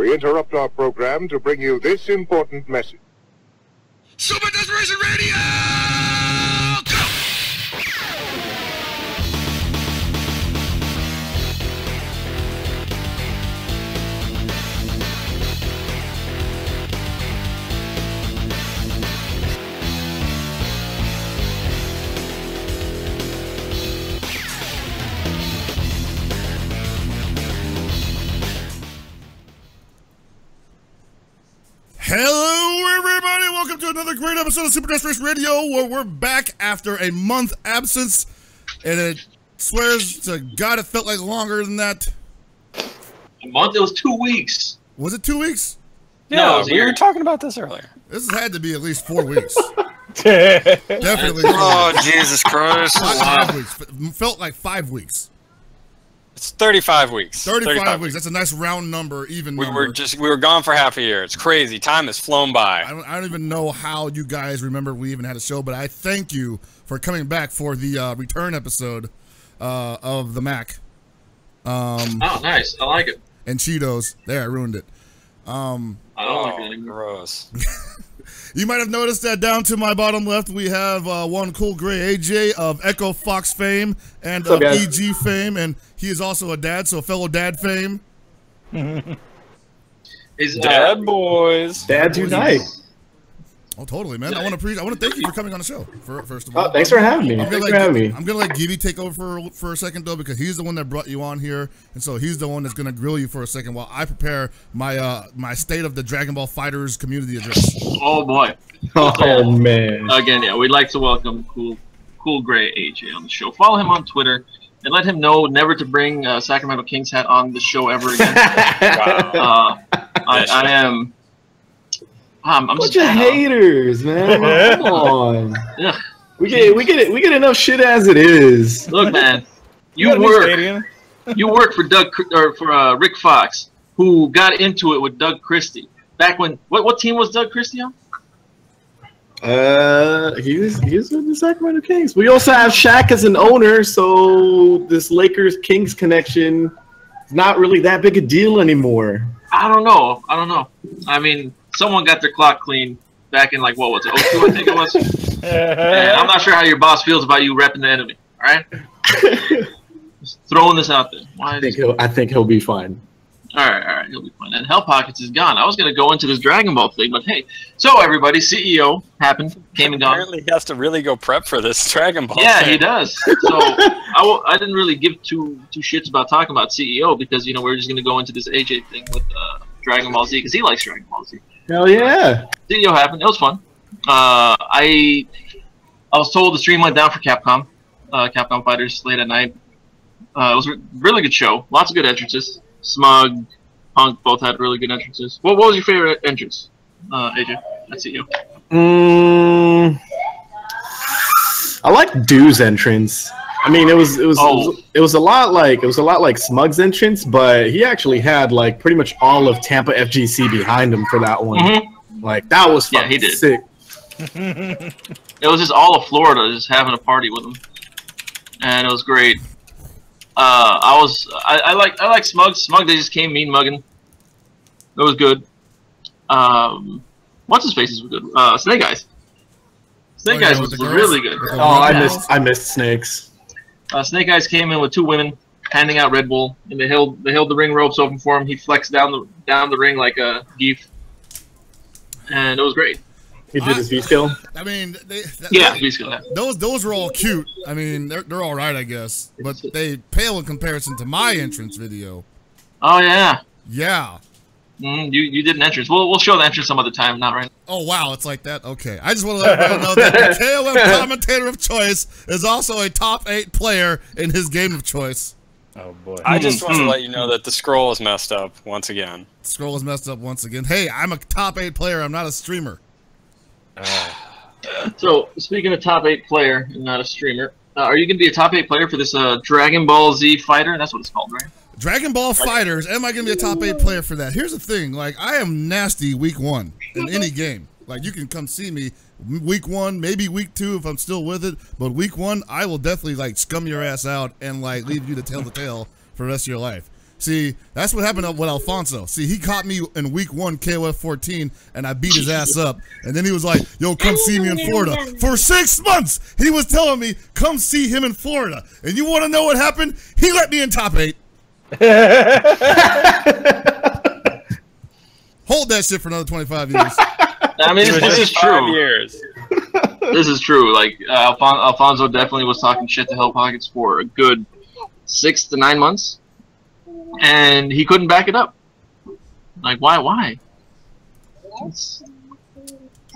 we interrupt our program to bring you this important message. Super Desperation Radio! Go! Hello, everybody. Welcome to another great episode of Super Desperation Radio, where we're back after a month absence, and it swears to God it felt like longer than that. A month? It was 2 weeks. Was it 2 weeks? No, we were talking about this earlier. This has had to be at least 4 weeks. Definitely. Oh, Jesus Christ. 5 weeks. Felt like 5 weeks. It's 35 weeks. 35 weeks. That's a nice round number, even number. We were gone for half a year. It's crazy. Time has flown by. I don't even know how you guys remember we even had a show, but I thank you for coming back for the return episode of the Mac. Oh, nice. I like it. And Cheetos. There, I ruined it. I don't like it. Gross. You might have noticed that down to my bottom left, we have one CoolGrayAJ of Echo Fox fame and of EG fame, and he is also a dad, so fellow dad fame. Is Dad boys. Dads unite. Oh, totally, man. I want to thank you for coming on the show. First of all, thanks for having me. I'm gonna let Gibby take over for a second though, because he's the one that brought you on here, and so he's the one that's gonna grill you for a second while I prepare my my state of the Dragon Ball Fighters community address. Oh boy. Oh man. Again, yeah, we'd like to welcome CoolGrayAJ on the show. Follow him on Twitter and let him know never to bring Sacramento Kings hat on the show ever again. Wow. I am. I'm bunch just of haters, man. Come on. Yeah. We get enough shit as it is. Look, man, you work for Rick Fox, who got into it with Doug Christie back when. What team was Doug Christie on? He was with the Sacramento Kings. We also have Shaq as an owner, so this Lakers Kings connection is not really that big a deal anymore. I don't know. I mean, someone got their clock clean back in, like, what was it, 02, I think it was? And I'm not sure how your boss feels about you repping the enemy, all right? Just throwing this out there. I think he'll be fine. All right, he'll be fine. And Hell Pockets is gone. I was going to go into this Dragon Ball thing, but hey. So, everybody, CEO came and gone. Apparently he has to really go prep for this Dragon Ball Yeah, thing. he does. So, I didn't really give two shits about talking about CEO because, you know, we're just going to go into this AJ thing with Dragon Ball Z because he likes Dragon Ball Z. Hell yeah. CEO happened. It was fun. I was told the stream went down for Capcom Fighters late at night. It was a really good show. Lots of good entrances. Smug, Punk both had really good entrances. What was your favorite entrance, AJ? at CEO? I like Dew's entrance. I mean, it was a lot like Smug's entrance, but he actually had like pretty much all of Tampa FGC behind him for that one. Mm-hmm. Like that was fucking he did. sick. It was just all of Florida just having a party with him, and it was great. I like Smug. Smug, they just came mean mugging. It was good. What's his faces were good. Snake Eyes. Snake Eyes was really good. Oh, I missed Snakes. Snake Eyes came in with two women handing out Red Bull, and they held the ring ropes open for him. He flexed down the ring like a geef, and it was great. He did his V-skill? I mean, V-skill. Yeah. Those were all cute. I mean, they're all right, I guess, but they pale in comparison to my entrance video. Oh yeah. Yeah. You did an entrance. We'll show the entrance some other time, not right now. Oh wow, it's like that. Okay, I just want to let everyone know that the KOM commentator of choice is also a top 8 player in his game of choice. Oh boy! I just want to let you know that the scroll is messed up once again. The scroll is messed up once again. Hey, I'm a top 8 player. I'm not a streamer. So speaking of top 8 player and not a streamer, are you going to be a top 8 player for this Dragon Ball Z fighter? That's what it's called, right? Dragon Ball Fighters. Am I going to be a top 8 player for that? Here's the thing. Like, I am nasty week 1 in any game. Like, you can come see me week 1, maybe week 2 if I'm still with it. But week 1, I will definitely, like, scum your ass out and, like, leave you to tell the tale for the rest of your life. See, that's what happened with Alfonso. See, he caught me in week 1 KOF 14, and I beat his ass up. And then he was like, yo, come see me in Florida. For 6 months, he was telling me, come see him in Florida. And you want to know what happened? He let me in top 8. Hold that shit for another 25 years. I mean, this is true. 5 years. This is true. Like, Alfonso definitely was talking shit to Hell Pockets for a good 6 to 9 months. And he couldn't back it up. Like, why?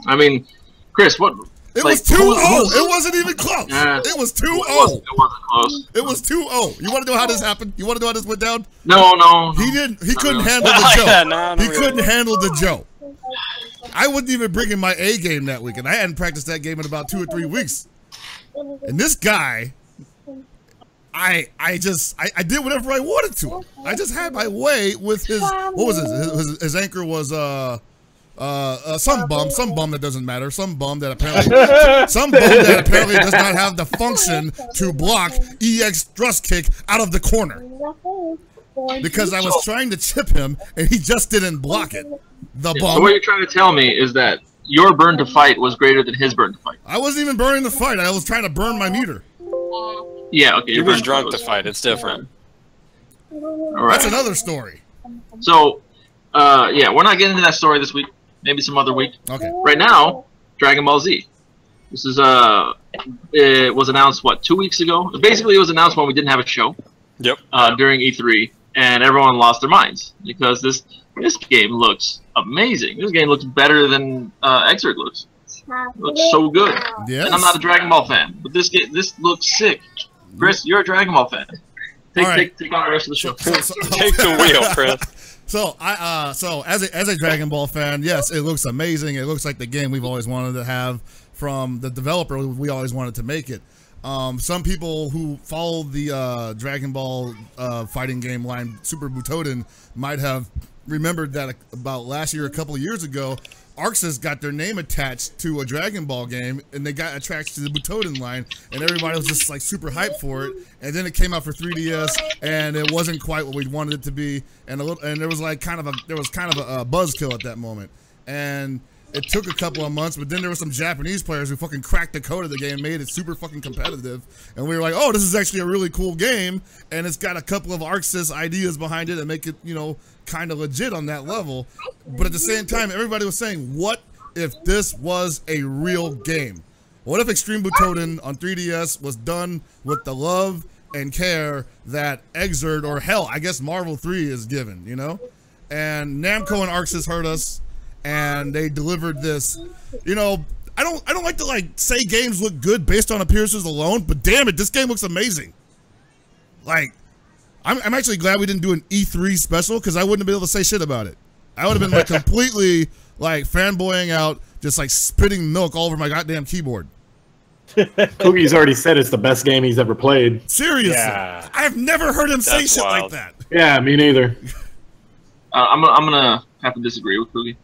I mean, Chris, what? It was 2-0. It wasn't even close. It was 2-0. It wasn't close. It was 2-0. You want to know how this happened? You want to know how this went down? No. He didn't. He couldn't handle the Joe. He couldn't handle the Joe. I wouldn't even bring in my A game that weekend. I hadn't practiced that game in about 2 or 3 weeks. And this guy, I did whatever I wanted to him. I just had my way with his, what was his anchor was some bum that doesn't matter, some bum that apparently does not have the function to block EX thrust kick out of the corner. Because I was trying to chip him and he just didn't block it. The bum. So what you're trying to tell me is that your burn to fight was greater than his burn to fight. I wasn't even burning the fight. I was trying to burn my meter. Yeah, okay. He was drunk to fight. It's different. All right. That's another story. So, yeah, we're not getting into that story this week. Maybe some other week. Okay. Right now, Dragon Ball Z. This is it was announced what, 2 weeks ago? Basically, it was announced when we didn't have a show. Yep. During E3, and everyone lost their minds because this game looks amazing. This game looks better than Xrd looks. It looks so good. Yes. And I'm not a Dragon Ball fan, but this looks sick. Chris, you're a Dragon Ball fan. Take on the rest of the show. Take the wheel, Chris. So as a Dragon Ball fan, yes, it looks amazing. It looks like the game we've always wanted to have from the developer. We always wanted to make it. Some people who follow the Dragon Ball fighting game line, Super Butoden, might have remembered that about last year, a couple of years ago, ArcSys got their name attached to a Dragon Ball game, and they got attached to the Butoden line, and everybody was just like super hyped for it. And then it came out for 3DS, and it wasn't quite what we wanted it to be, and there was like kind of a buzzkill at that moment. And it took a couple of months, but then there were some Japanese players who fucking cracked the code of the game and made it super fucking competitive. And we were like, oh, this is actually a really cool game, and it's got a couple of ArcSys ideas behind it that make it, you know, kind of legit on that level. But at the same time, everybody was saying, what if this was a real game? What if Extreme Butoden on 3DS was done with the love and care that Xrd, or hell, I guess Marvel 3 is given, you know? And Namco and ArcSys heard us, and they delivered this. You know, I don't like to like say games look good based on appearances alone, but damn it, this game looks amazing. Like, I'm actually glad we didn't do an E3 special, because I wouldn't have been able to say shit about it. I would have been like completely like fanboying out, just like spitting milk all over my goddamn keyboard. Koogie's already said it's the best game he's ever played. Seriously, Yeah. I've never heard him say shit wild. like that. Yeah, me neither. I'm gonna have to disagree with Coogie.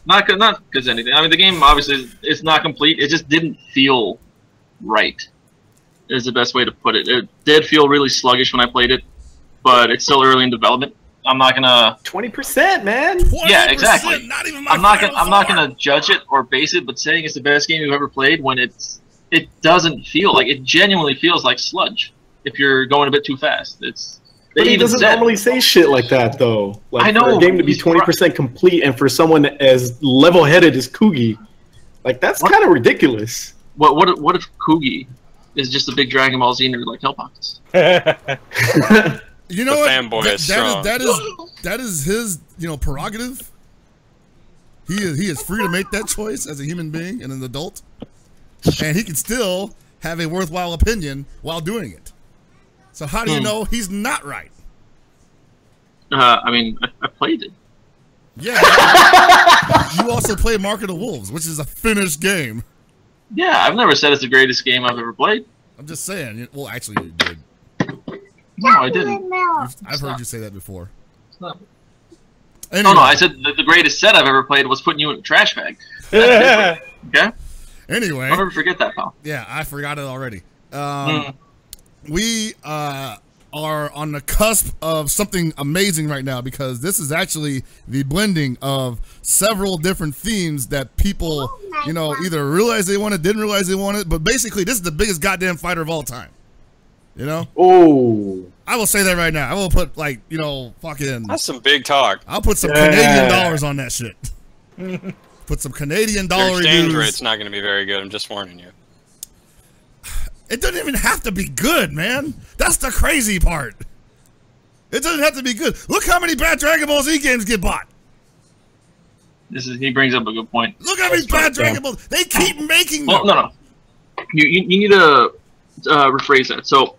Not because anything. I mean, the game obviously it's not complete. It just didn't feel right. Is the best way to put it. It did feel really sluggish when I played it, but it's still early in development. I'm not gonna 20%, man. 20%, yeah, exactly. Not even my I'm not gonna judge it or base it, but saying it's the best game you've ever played when it doesn't feel like it. Genuinely feels like sludge if you're going a bit too fast. But he doesn't normally say shit like that, though. Like, I know, for a game to be 20% complete, and for someone as level-headed as Koogie, like that's kind of ridiculous. What if Koogie is just a big Dragon Ball Z nerd like Hell Pockets? You know The what? fanboy is strong. That is his, you know, prerogative. He is free to make that choice as a human being and an adult, and he can still have a worthwhile opinion while doing it. So how do you know he's not right? I mean, I played it. Yeah. You also play Mark of the Wolves, which is a finished game. Yeah, I've never said it's the greatest game I've ever played. I'm just saying. Well, actually, you did. No, I didn't. I've heard you say that before. It's not. Anyway. No, I said that the greatest set I've ever played was putting you in a trash bag. That's different, okay? Anyway. Don't ever forget that, pal. Yeah, I forgot it already. We are on the cusp of something amazing right now, because this is actually the blending of several different themes that people, you know, either realize they wanted, didn't realize they wanted, but basically this is the biggest goddamn fighter of all time. You know? Oh. I will say that right now. I will put, like, you know, fucking... That's some big talk. I'll put some Canadian dollars on that shit. Put some Canadian dollar Your exchange use. rate's not going to be very good. I'm just warning you. It doesn't even have to be good, man. That's the crazy part. It doesn't have to be good. Look how many bad Dragon Ball Z games get bought. He brings up a good point. Look how many bad Dragon Ball. They keep making them. Well, no. You need to rephrase that. So,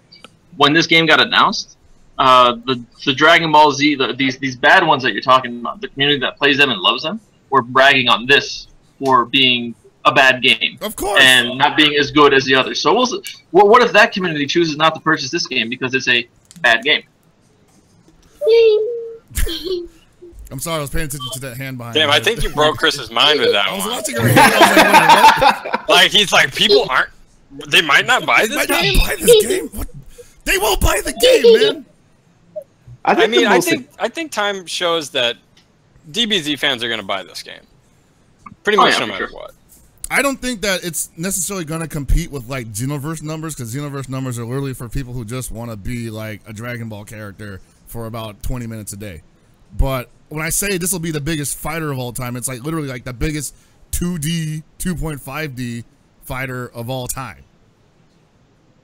when this game got announced, the Dragon Ball Z, these bad ones that you're talking about, the community that plays them and loves them, were bragging on this for being a bad game, of course, and not being as good as the others. So, what if that community chooses not to purchase this game because it's a bad game? I'm sorry, I was paying attention to that hand behind. Damn, I think you broke Chris's mind with that. I was one. watching her hand. I was like, Like, he's like, people aren't. They might not buy this game. Not buy this game. What? They won't buy the game, man. I think time shows that DBZ fans are going to buy this game. Pretty much no matter what. I don't think that it's necessarily going to compete with like Xenoverse numbers, because Xenoverse numbers are literally for people who just want to be like a Dragon Ball character for about 20 minutes a day. But when I say this will be the biggest fighter of all time, it's like literally like the biggest 2D, 2.5D fighter of all time.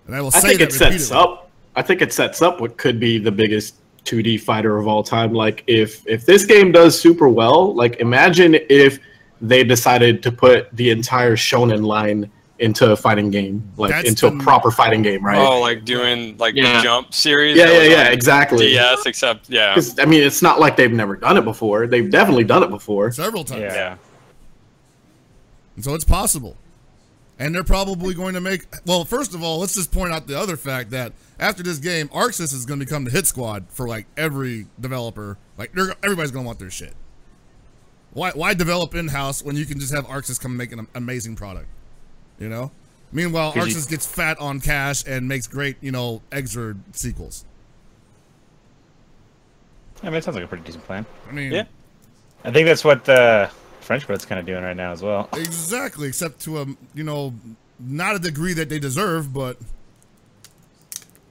And I will say that repeatedly. I think it sets up what could be the biggest 2D fighter of all time. Like if this game does super well, like imagine if they decided to put the entire shonen line into a fighting game, like into a proper fighting game, right? Oh, like doing like the Jump series? Yeah, exactly. DS, except, Because, I mean, it's not like they've never done it before. They've definitely done it before. Several times. Yeah. And so it's possible. And they're probably going to make... Well, first of all, let's just point out the other fact that after this game, ArcSys is going to become the hit squad for, like, every developer. Like, everybody's going to want their shit. Why develop in-house when you can just have ArcSys come make an amazing product? You know? Meanwhile, ArcSys gets fat on cash and makes great, you know, Exord sequels. I mean, it sounds like a pretty decent plan. I mean... Yeah. I think that's what the French Bird's kind of doing right now as well. Exactly, except to a, you know, not a degree that they deserve, but...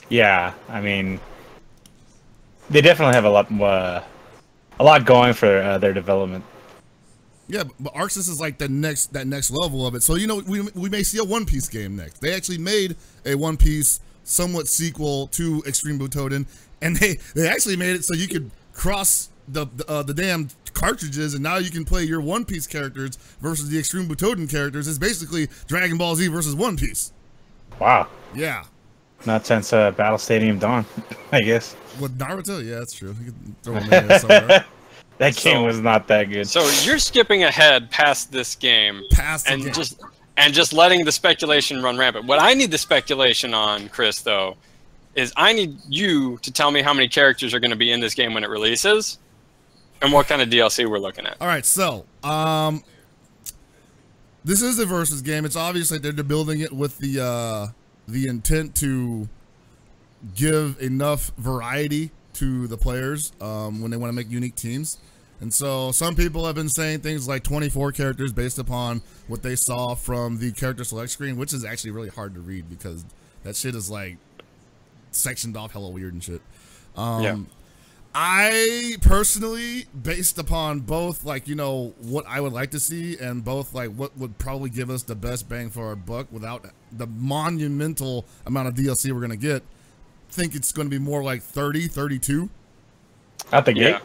Yeah, I mean... They definitely have a lot going for their development. Yeah, but ArcSys is like that next level of it. So, you know, we may see a One Piece game next. They actually made a One Piece somewhat sequel to Extreme Butoden, and they actually made it so you could cross the damn cartridges, and now you can play your One Piece characters versus the Extreme Butoden characters. It's basically Dragon Ball Z versus One Piece. Wow. Yeah. Not since Battle Stadium Dawn, I guess. With Naruto? Yeah, that's true. You can throw him in there somewhere. That game was not that good. So you're skipping ahead past this game, just letting the speculation run rampant. What I need the speculation on, Chris, though, is I need you to tell me how many characters are going to be in this game when it releases, and what kind of DLC we're looking at. All right, so this is a versus game. It's obviously they're building it with the intent to give enough variety to the players when they want to make unique teams. And so some people have been saying things like 24 characters based upon what they saw from the character select screen, which is actually really hard to read because that shit is like sectioned off hella weird and shit. I personally, based upon both like, you know, what I would like to see and both like what would probably give us the best bang for our buck without the monumental amount of DLC we're going to get, think it's going to be more like 30, 32. Out the gate?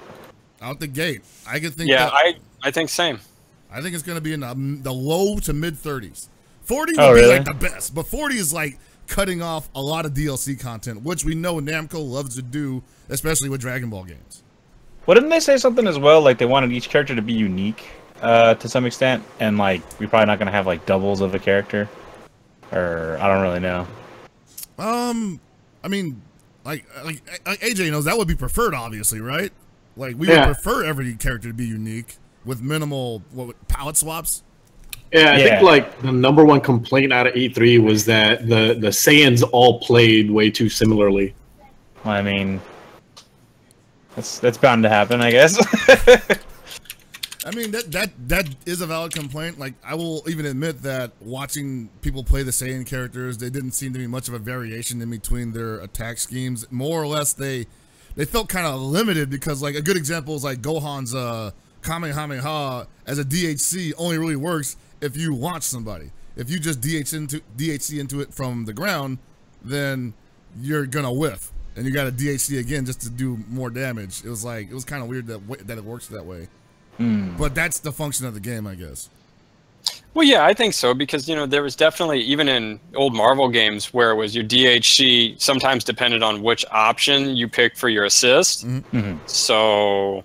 Out the gate. I could think I think same. I think it's going to be in the low to mid 30s. 40 would be like the best, but 40 is like cutting off a lot of DLC content, which we know Namco loves to do, especially with Dragon Ball games. Well, didn't they say something as well? Like they wanted each character to be unique to some extent, and like we're probably not going to have like doubles of a character, or I don't really know. I mean, like AJ knows that would be preferred, obviously, right? Like we would prefer every character to be unique with minimal palette swaps. Yeah, I think like the #1 complaint out of E3 was that the Saiyans all played way too similarly. I mean, that's bound to happen, I guess. I mean, that is a valid complaint. Like, I will even admit that watching people play the Saiyan characters, they didn't seem to be much of a variation in between their attack schemes. More or less, they felt kind of limited because, like, a good example is like Gohan's Kamehameha as a DHC only really works if you launch somebody. If you just DHC into it from the ground, then you're gonna whiff, and you got to DHC again just to do more damage. It was kind of weird that it works that way. But that's the function of the game, I guess. Well, yeah, I think so, because, you know, there was definitely, even in old Marvel games, where it was your DHC sometimes depended on which option you picked for your assist. So,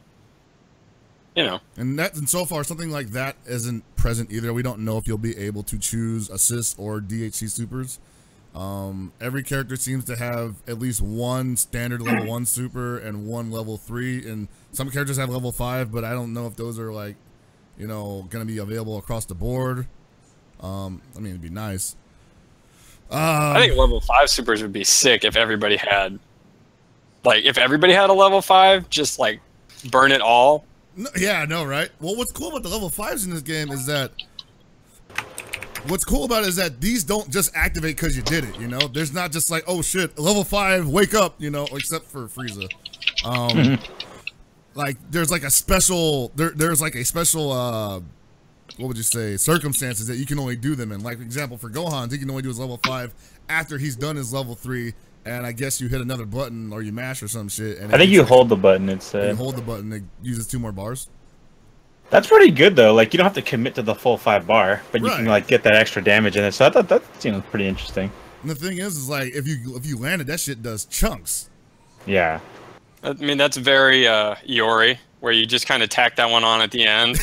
you know. And so far, something like that isn't present either. We don't know if you'll be able to choose assists or DHC supers. Every character seems to have at least one standard level 1 super and one level 3, and some characters have level 5, but I don't know if those are, like, you know, gonna be available across the board. I mean, it'd be nice. I think level 5 supers would be sick if everybody had, like, a level 5, just, like, burn it all. No, yeah, I know, right? Well, what's cool about the level 5s in this game is that these don't just activate because you did it, you know? There's not just like, oh shit, level 5, wake up, you know, except for Frieza. Like, there's like a special, there's like a special, what would you say, circumstances that you can only do them in. Like, for example, for Gohan, he can only do his level 5 after he's done his level 3, and I guess you hit another button or you mash or some shit. And I think you hold the button, it said. You hold the button, it uses 2 more bars. That's pretty good, though. Like, you don't have to commit to the full 5 bar, but you can, like, get that extra damage in it. So I thought that seemed pretty interesting. And the thing is like, if you land it, that shit does chunks. Yeah. I mean, that's very Iori, where you just kind of tack that one on at the end.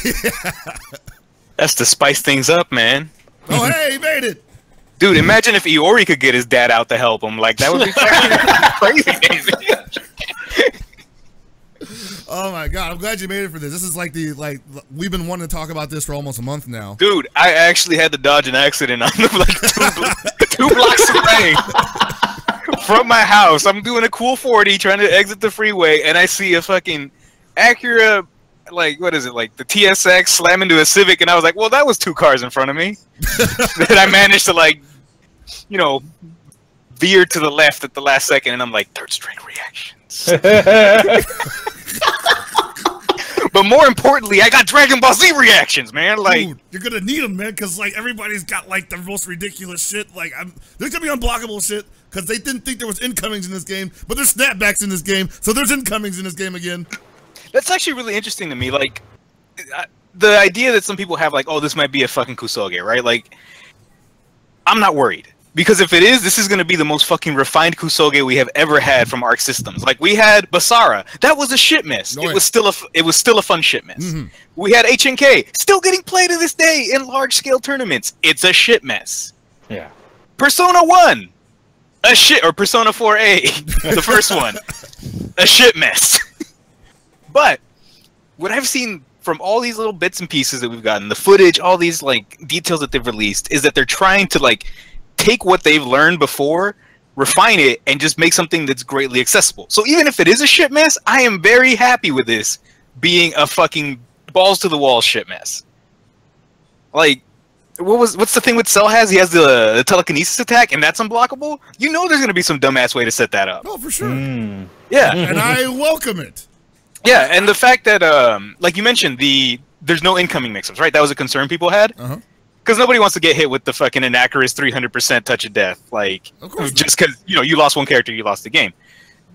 That's to spice things up, man. Oh, hey, he made it! Dude, imagine if Iori could get his dad out to help him. Like, that would be crazy. Oh my god, I'm glad you made it for this. This is like we've been wanting to talk about this for almost a month now. Dude, I actually had to dodge an accident on like 2 blocks away from my house. I'm doing a cool 40 trying to exit the freeway, and I see a fucking Acura, like, what is it, like the TSX slam into a Civic, and I was like, well, that was 2 cars in front of me. Then I managed to, like, you know, veer to the left at the last second, and I'm like, third strike reactions. But more importantly, I got Dragon Ball Z reactions, man. Like, dude, you're gonna need them, man, because like everybody's got like the most ridiculous shit. Like, there's gonna be unblockable shit because they didn't think there was incomings in this game, but there's snapbacks in this game, so there's incomings in this game again. That's actually really interesting to me. Like, the idea that some people have, like, oh, this might be a fucking Kusoge, right? Like, I'm not worried. Because if it is, this is going to be the most fucking refined Kusoge we have ever had from Arc Systems. Like, we had Basara. That was a shit mess. Oh, yeah. It was still a fun shit mess. We had HNK. Still getting played to this day in large-scale tournaments. It's a shit mess. Yeah. Persona 1. A shit... Or Persona 4A. The first one. A shit mess. But what I've seen from all these little bits and pieces that we've gotten, the footage, all these, like, details that they've released, is that they're trying to, like, take what they've learned before, refine it, and just make something that's greatly accessible. So even if it is a shit mess, I am very happy with this being a fucking balls to the wall shit mess. Like, what's the thing with Cell has? He has the telekinesis attack, and that's unblockable? You know there's going to be some dumbass way to set that up. Oh, for sure. Yeah. And I welcome it. Yeah, and the fact that, like you mentioned, there's no incoming mix-ups, right? That was a concern people had. Because nobody wants to get hit with the fucking inaccurate 300% touch of death. Like, just because, you know, you lost one character, you lost the game.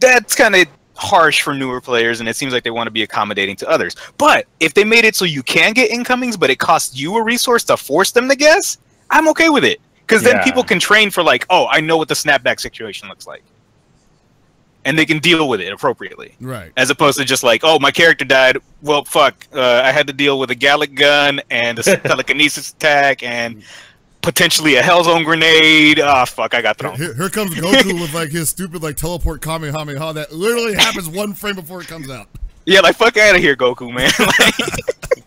That's kind of harsh for newer players, and it seems like they want to be accommodating to others. But if they made it so you can get incomings, but it costs you a resource to force them to guess, I'm okay with it. Because then people can train for, like, oh, I know what the snapback situation looks like. And they can deal with it appropriately. Right. As opposed to just like, oh, my character died. Well, fuck. I had to deal with a Gallic gun and a telekinesis attack and potentially a Hellzone grenade. Ah, fuck, I got thrown. Here comes Goku with, like, his stupid, like, teleport Kamehameha that literally happens 1 frame before it comes out. Yeah, like, fuck out of here, Goku, man. Like,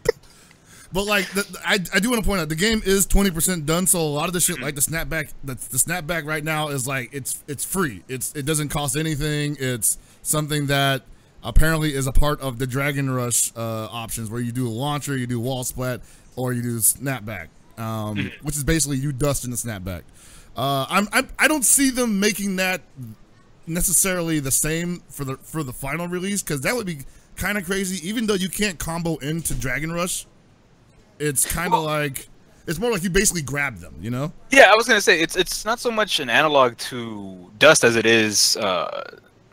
But like, I do want to point out the game is 20% done, so a lot of the shit like the snapback right now is like it's free. It doesn't cost anything. It's something that apparently is a part of the Dragon Rush options, where you do a launcher, you do wall splat, or you do snapback, which is basically you dust in the snapback. I don't see them making that necessarily the same for the final release, because that would be kind of crazy. Even though you can't combo into Dragon Rush, it's kind of like, it's more like you basically grab them, you know? Yeah, I was gonna say it's not so much an analog to dust as it is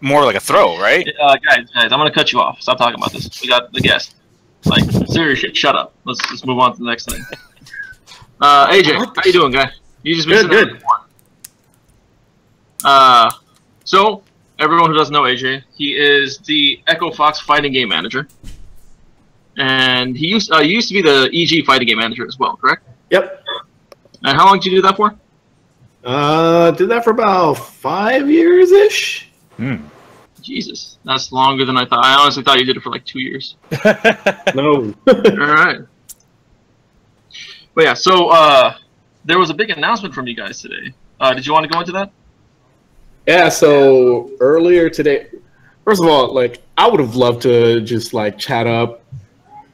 more like a throw, right? Guys, I'm gonna cut you off. Stop talking about this. We got the guest. Like, serious shit. Shut up. Let's move on to the next thing. AJ, how you doing, guy? You just been good. So everyone who doesn't know AJ, he is the Echo Fox fighting game manager, and he used to be the EG fighting game manager as well, correct? Yep. And how long did you do that for? Did that for about 5 years ish. Jesus, that's longer than I thought. I honestly thought you did it for like 2 years. No. All right. But yeah, so there was a big announcement from you guys today. Did you want to go into that? Yeah, so earlier today, first of all, like, I would have loved to just like chat up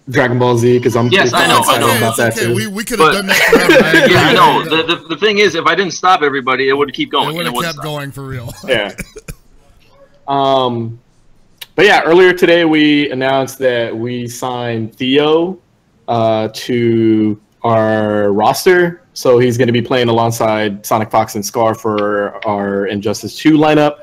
Dragon Ball Z, because I'm yes, I know about that too. We could have done that forever. Yeah, I know. The thing is, if I didn't stop everybody, it would keep going. It would have kept going for real. Yeah. But yeah, earlier today we announced that we signed Theo to our roster. So he's going to be playing alongside Sonic Fox and Scar for our Injustice 2 lineup.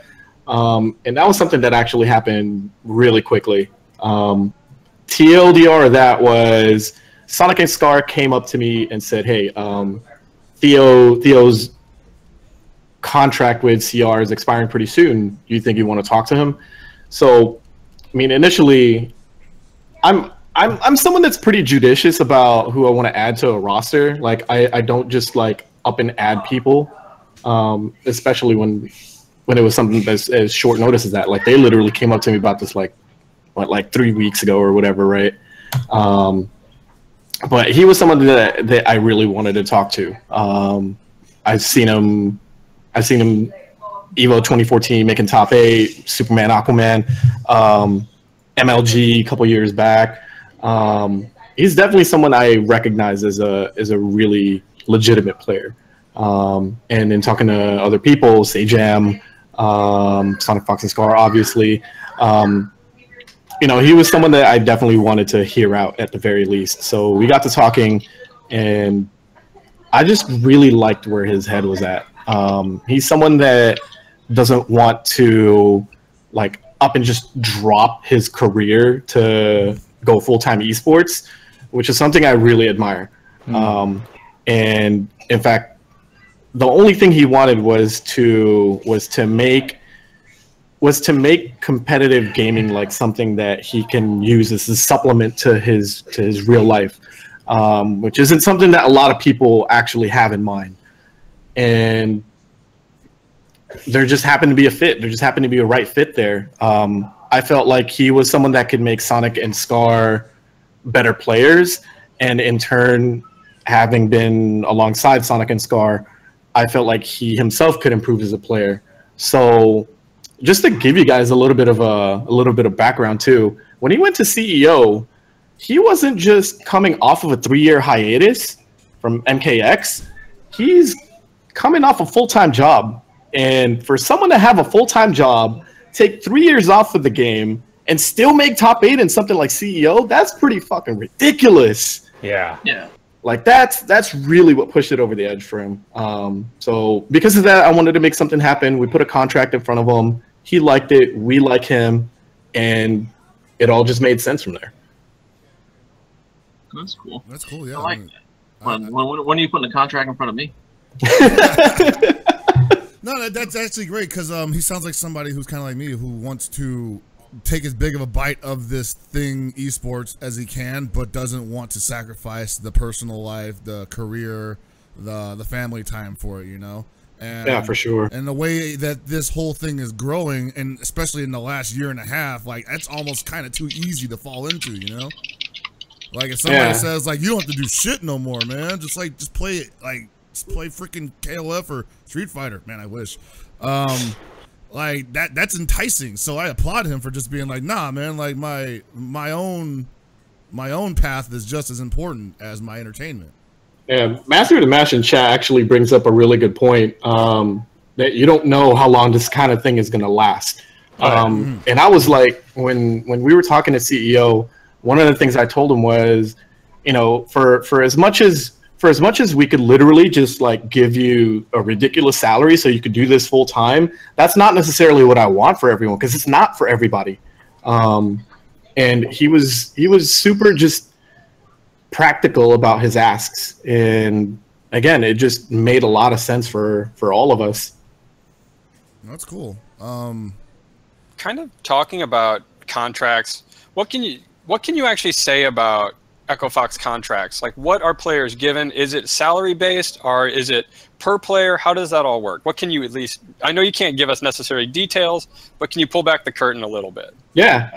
And that was something that actually happened really quickly. TLDR of that was Sonic and Scar came up to me and said, hey, Theo's contract with CR is expiring pretty soon. Do you think you want to talk to him? So, I mean, initially, I'm someone that's pretty judicious about who I want to add to a roster. Like, I don't just like up and add people, especially when it was something as short notice as that. Like, they literally came up to me about this like 3 weeks ago or whatever, right? But he was someone that I really wanted to talk to. I've seen him Evo 2014 making top 8, Superman, Aquaman, MLG a couple years back. He's definitely someone I recognize as a really legitimate player. And in talking to other people, Sajam, Sonic Fox and Scar, obviously, you know, he was someone that I definitely wanted to hear out at the very least. So we got to talking, and I just really liked where his head was at. He's someone that doesn't want to like up and just drop his career to go full-time esports, which is something I really admire. And in fact, the only thing he wanted was to make competitive gaming like something that he can use as a supplement to his real life, which isn't something that a lot of people actually have in mind. And there just happened to be a fit. There just happened to be a right fit there. I felt like he was someone that could make Sonic and Scar better players, and in turn, having been alongside Sonic and Scar, I felt like he himself could improve as a player. So, just to give you guys a little bit of background too, when he went to CEO, he wasn't just coming off of a 3-year hiatus from MKX. He's coming off a full-time job. And for someone to have a full-time job, take 3 years off of the game, and still make top 8 in something like CEO, that's pretty fucking ridiculous. Yeah. Yeah. Like, that's really what pushed it over the edge for him. So because of that, I wanted to make something happen. We put a contract in front of him. He liked it. We like him. And it all just made sense from there. That's cool. That's cool, yeah. I like that. When are you putting the contract in front of me? No, that's actually great, because he sounds like somebody who's kind of like me, who wants to take as big of a bite of this thing, esports, as he can, but doesn't want to sacrifice the personal life, the career, the family time for it, you know? And, yeah, for sure. And the way that this whole thing is growing, and especially in the last year and a half, like, that's almost kind of too easy to fall into, you know? Like if somebody says like you don't have to do shit no more, man. Just play it. Like just play freaking KOF or Street Fighter. Man, I wish. Like that's enticing. So I applaud him for just being like, nah, man. Like my own path is just as important as my entertainment. Yeah, Master of the Mash in chat actually brings up a really good point. That you don't know how long this kind of thing is going to last. And I was like, when we were talking to CEO, one of the things I told him was, you know, for as much as we could literally just like give you a ridiculous salary so you could do this full time, that's not necessarily what I want for everyone, because it's not for everybody. And he was super just practical about his asks, and again, it just made a lot of sense for all of us. That's cool. Kind of talking about contracts, what can you actually say about Echo Fox contracts? Like, what are players given? Is it salary based, or is it per player? How does that all work? What can you at least, I know you can't give us necessary details, but can you pull back the curtain a little bit? Yeah,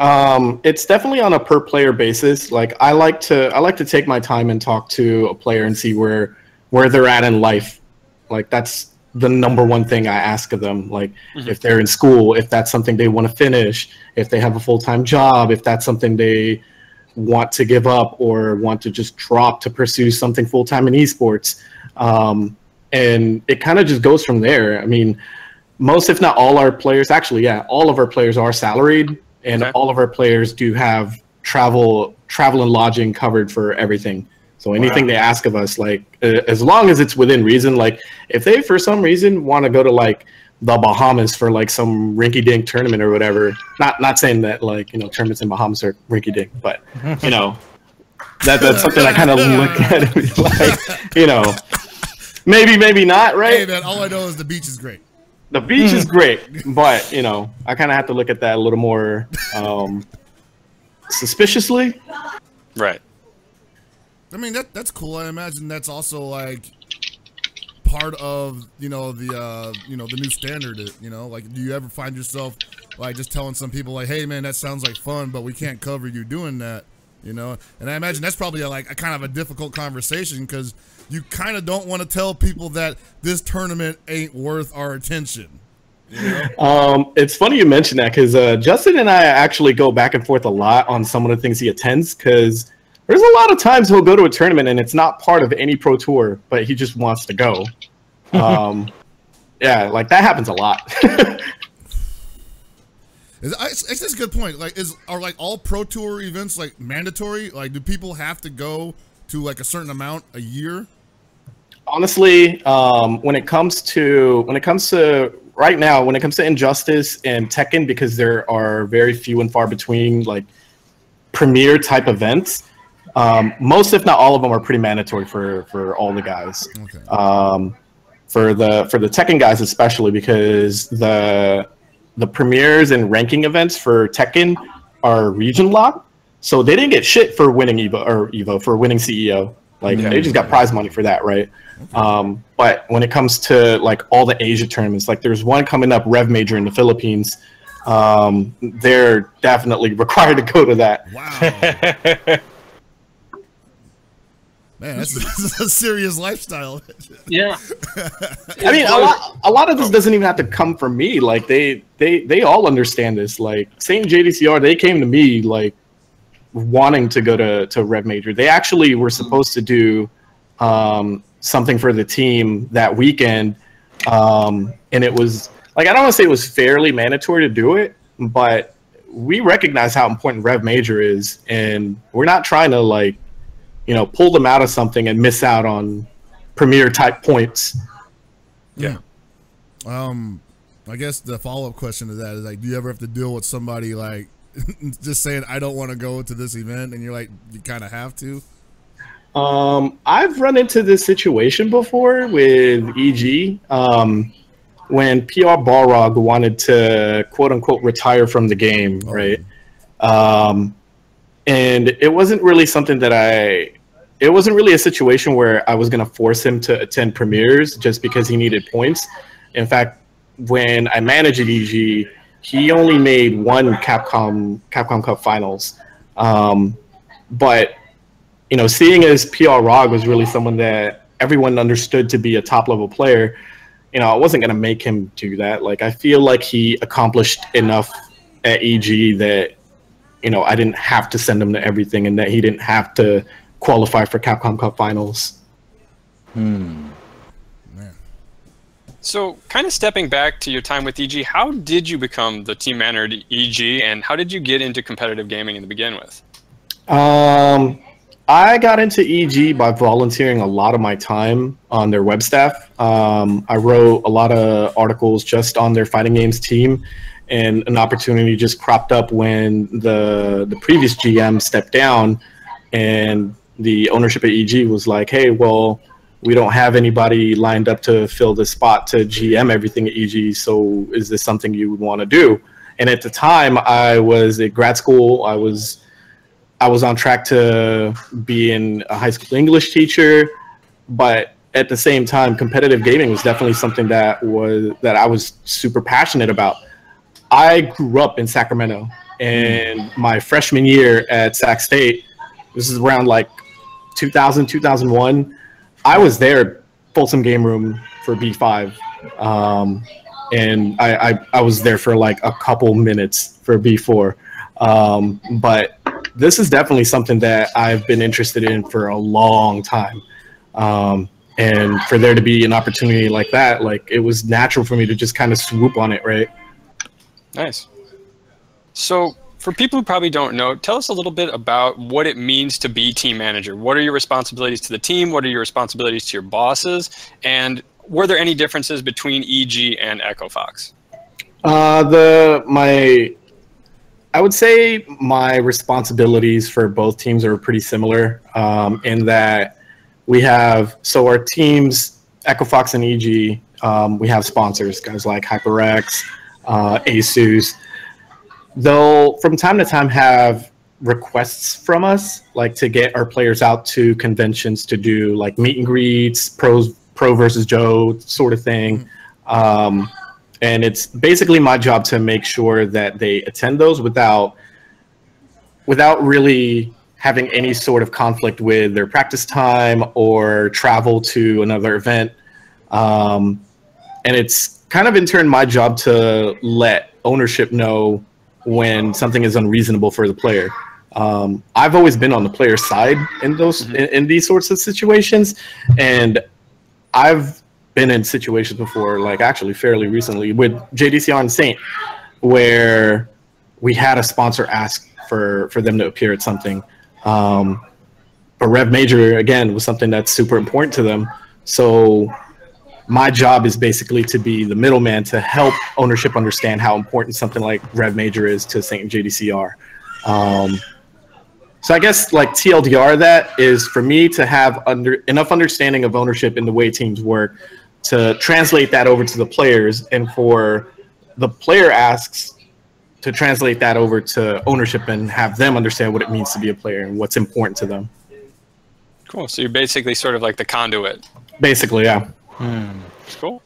it's definitely on a per player basis. Like I like to take my time and talk to a player and see where they're at in life. Like that's the number one thing I ask of them. Like if they're in school, if that's something they want to finish, if they have a full-time job, if that's something they want to give up or want to just drop to pursue something full-time in esports. And it kind of just goes from there. I mean, most, if not all our players, actually, yeah, all of our players are salaried, and all of our players do have travel and lodging covered for everything. So anything they ask of us, like as long as it's within reason, like if they for some reason want to go to like the Bahamas for like some rinky-dink tournament or whatever, not saying that like, you know, tournaments in Bahamas are rinky-dink, but you know, that's something I kind of look at and like, you know, maybe not, right? Hey man, all I know is the beach is great. The beach is great, but you know, I kind of have to look at that a little more suspiciously. Right. I mean that's cool. I imagine that's also like part of, you know, the the new standard. You know, like do you ever find yourself like just telling some people like, hey man, that sounds like fun, but we can't cover you doing that, you know? And I imagine that's probably a kind of a difficult conversation, because you kind of don't want to tell people that this tournament ain't worth our attention. You know? It's funny you mention that, because Justin and I actually go back and forth a lot on some of the things he attends, because there's a lot of times he'll go to a tournament and it's not part of any pro tour, but he just wants to go. Yeah, like that happens a lot. It's just a good point. Like, are like all pro tour events like mandatory? Like, do people have to go to like a certain amount a year? Honestly, when it comes to right now, when it comes to Injustice and Tekken, because there are very few and far between like premier type events, most if not all of them are pretty mandatory for all the guys. Okay. For the Tekken guys especially, because the premieres and ranking events for Tekken are region locked, so they didn't get shit for winning Evo for winning CEO. Like they just got prize money for that, right? Okay. But when it comes to like all the Asia tournaments, like there's one coming up, Rev Major in the Philippines. They're definitely required to go to that. Wow. Man, that's a serious lifestyle. Yeah. I mean, a lot of this doesn't even have to come from me. Like they all understand this. Like St. JDCR, they came to me like wanting to go to Rev Major. They actually were supposed to do something for the team that weekend, and it was like, I don't want to say it was fairly mandatory to do it, but we recognize how important Rev Major is, and we're not trying to like, you know, pull them out of something and miss out on premier type points. Yeah. I guess the follow-up question to that is like, do you ever have to deal with somebody like just saying, I don't want to go to this event, and you're like, you kind of have to? I've run into this situation before with EG. When PR Balrog wanted to quote unquote retire from the game, right? And it wasn't really something that it wasn't really a situation where I was going to force him to attend premieres just because he needed points. In fact, when I managed at EG, he only made one Capcom Cup finals. But you know, seeing as PR Rog was really someone that everyone understood to be a top level player, you know, I wasn't going to make him do that. Like, I feel like he accomplished enough at EG that, you know, I didn't have to send him to everything, and that he didn't have to qualify for Capcom Cup finals. Man. So, kind of stepping back to your time with EG, how did you become the team manager at EG, and how did you get into competitive gaming to begin with? I got into EG by volunteering a lot of my time on their web staff. I wrote a lot of articles just on their fighting games team, and an opportunity just cropped up when the previous GM stepped down, and the ownership at EG was like, hey, well, we don't have anybody lined up to fill the spot to GM everything at EG, so is this something you would want to do? And at the time, I was at grad school. I was on track to be a high school English teacher, but at the same time, competitive gaming was definitely something that I was super passionate about. I grew up in Sacramento, and my freshman year at Sac State, this is around like 2000, 2001, I was there at Folsom Game Room for B5, and I was there for like a couple minutes for B4, but this is definitely something that I've been interested in for a long time, and for there to be an opportunity like that, like, it was natural for me to just kind of swoop on it, right? Nice. So, for people who probably don't know, tell us a little bit about what it means to be team manager. What are your responsibilities to the team? What are your responsibilities to your bosses? And were there any differences between EG and Echo Fox? I would say my responsibilities for both teams are pretty similar, in that we have, so our teams, Echo Fox and EG, we have sponsors, guys like HyperX, Asus. They'll from time to time have requests from us, like to get our players out to conventions to do like meet and greets, pro versus Joe sort of thing. And it's basically my job to make sure that they attend those without really having any sort of conflict with their practice time or travel to another event. And it's kind of in turn my job to let ownership know when something is unreasonable for the player. I've always been on the player side in these sorts of situations, and I've been in situations before, like actually fairly recently with JDCR and Saint, where we had a sponsor ask for them to appear at something. But Rev Major, again, was something that's super important to them. So my job is basically to be the middleman to help ownership understand how important something like Rev Major is to Saint and JDCR. So I guess like TLDR, that is for me to have enough understanding of ownership in the way teams work to translate that over to the players, and for the player asks to translate that over to ownership and have them understand what it means to be a player and what's important to them. Cool. So you're basically sort of like the conduit. Basically, yeah. Cool.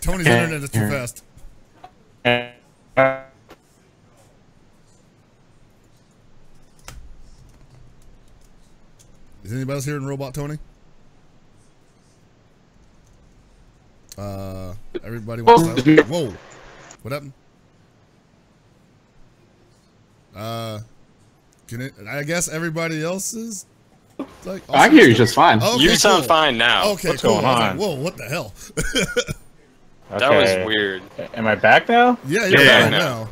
Tony's internet is too fast. Is anybody else hearing Robot Tony? Everybody wants to... Whoa. What happened? I guess everybody else is like... I can hear you just fine. Okay, you sound fine now. Okay, What's cool. going on? Like, whoa, what the hell? That was weird. Am I back now? Yeah, you're back now.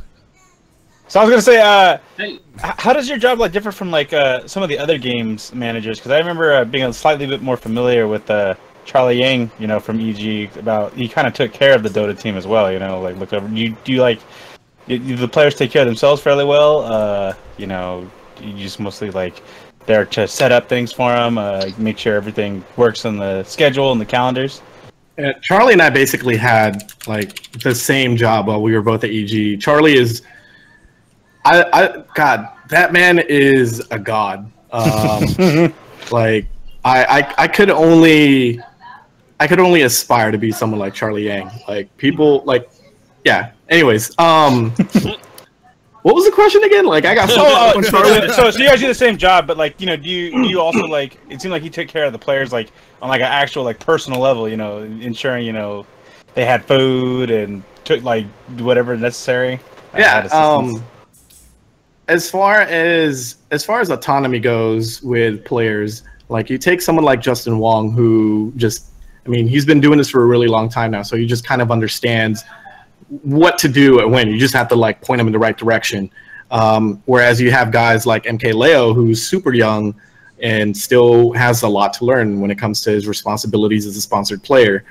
So I was gonna say, how does your job like differ from like some of the other games managers? Because I remember being a slightly bit more familiar with Charlie Yang, you know, from EG. About he kind of took care of the Dota team as well, you know, like looked over. Do you like the players take care of themselves fairly well? You know, you just mostly like there to set up things for them, make sure everything works on the schedule and the calendars. Charlie and I basically had like the same job while we were both at EG. Charlie is, God, that man is a god. Like I could only I could only aspire to be someone like Charlie Yang. Like people like, yeah. Anyways, what was the question again? Like I got so you guys do the same job, but like, you know, do you also like? It seemed like you took care of the players like on like an actual like personal level, you know, ensuring, you know, they had food and took like whatever necessary. Yeah. As far as autonomy goes with players, like you take someone like Justin Wong, who just, I mean, he's been doing this for a really long time now, so he just kind of understands what to do and when. You just have to like point him in the right direction. Whereas you have guys like MK Leo, who's super young and still has a lot to learn when it comes to his responsibilities as a sponsored player.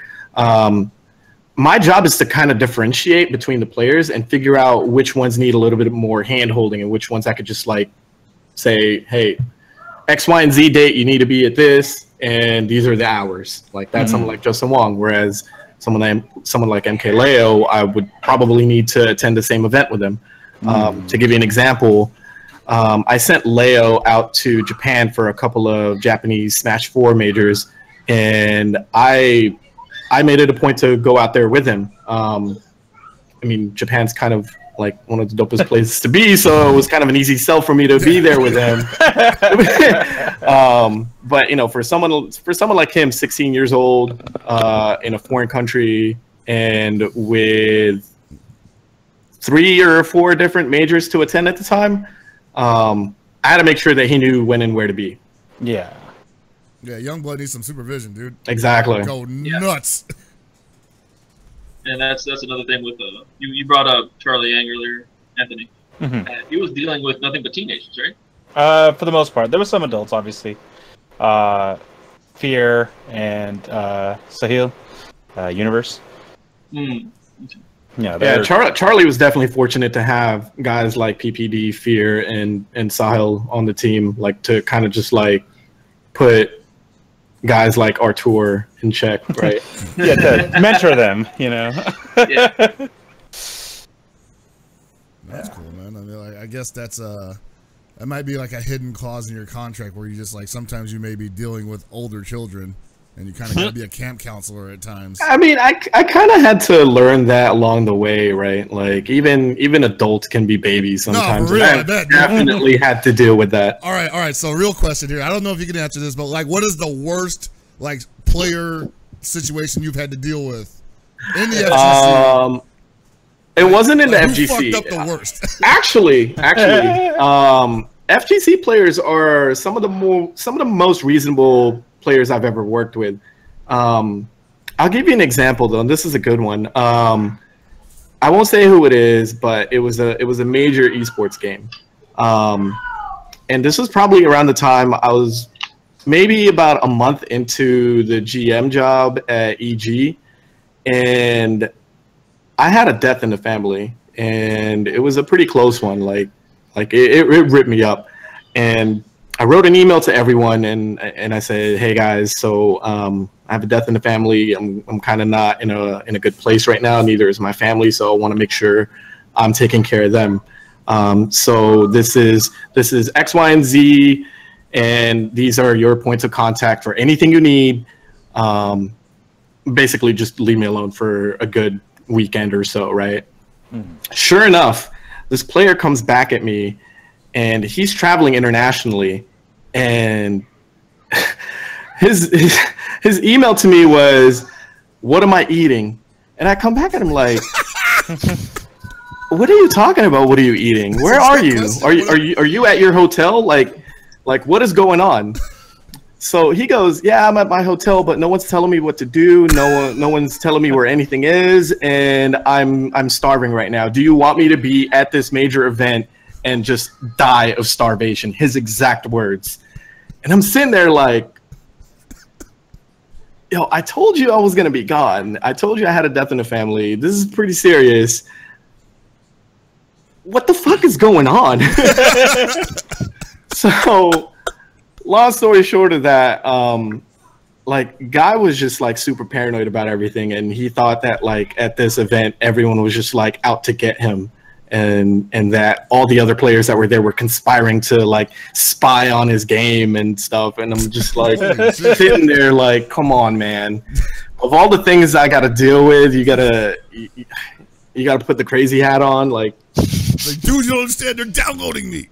My job is to kind of differentiate between the players and figure out which ones need a little bit more hand-holding and which ones I could just like say, hey, X, Y, and Z date, you need to be at this, and these are the hours. Like that's someone like Justin Wong. Whereas someone like MK Leo, I would probably need to attend the same event with him. To give you an example, I sent Leo out to Japan for a couple of Japanese Smash 4 majors, and I made it a point to go out there with him. I mean, Japan's kind of like one of the dopest places to be, so it was kind of an easy sell for me to be there with him. But you know, for someone like him, 16 years old, in a foreign country, and with 3 or 4 different majors to attend at the time, I had to make sure that he knew when and where to be. Yeah. Yeah, Youngblood needs some supervision, dude. Exactly. Go nuts. And that's another thing with you brought up Charlie Yang earlier, Anthony. He was dealing with nothing but teenagers, right? For the most part, there was some adults, obviously. Fear and Sahil, Universe. Yeah, Charlie was definitely fortunate to have guys like PPD, Fear, and Sahil on the team, like to kind of just like put guys like Artur in check, right? Yeah, to mentor them, you know. Yeah. That's cool, man. I mean, like, I guess that's that might be like a hidden clause in your contract where you just like sometimes you may be dealing with older children and you kind of got to be a camp counselor at times. I mean, I kind of had to learn that along the way, right? Like even adults can be babies sometimes. No, for real, I definitely had to deal with that. All right. So real question here. I don't know if you can answer this, but like, what is the worst like player situation you've had to deal with in the FGC? It wasn't in the FGC. Who fucked up the worst? Actually, FGC players are some of the most reasonable players I've ever worked with. I'll give you an example though, and this is a good one. I won't say who it is, but it was a major esports game, and this was probably around the time I was maybe about a month into the GM job at EG, and I had a death in the family, and it was a pretty close one. Like it ripped me up, and I wrote an email to everyone, and I said, "Hey guys, so I have a death in the family. I'm kind of not in a good place right now. Neither is my family, so I want to make sure I'm taking care of them. So this is X, Y, and Z, and these are your points of contact for anything you need. Basically, just leave me alone for a good weekend or so, right?" Sure enough, this player comes back at me, and he's traveling internationally, and his email to me was, "What am I eating?" And I come back at him like, "What are you talking about? What are you eating? Where are you? Are you at your hotel? Like what is going on?" So he goes, "Yeah, I'm at my hotel, but no one's telling me what to do. No one's telling me where anything is, and I'm starving right now. Do you want me to be at this major event and just die of starvation?" His exact words. And I'm sitting there like, yo, I told you I was gonna be gone. I told you I had a death in the family. This is pretty serious. What the fuck is going on? So, long story short of that, like, guy was just like super paranoid about everything, and he thought that like at this event everyone was just like out to get him, and that all the other players that were there were conspiring to like spy on his game and stuff. And I'm just like sitting there like, come on, man. Of all the things I got to deal with, you gotta put the crazy hat on. Like dude, you don't understand. They're downloading me.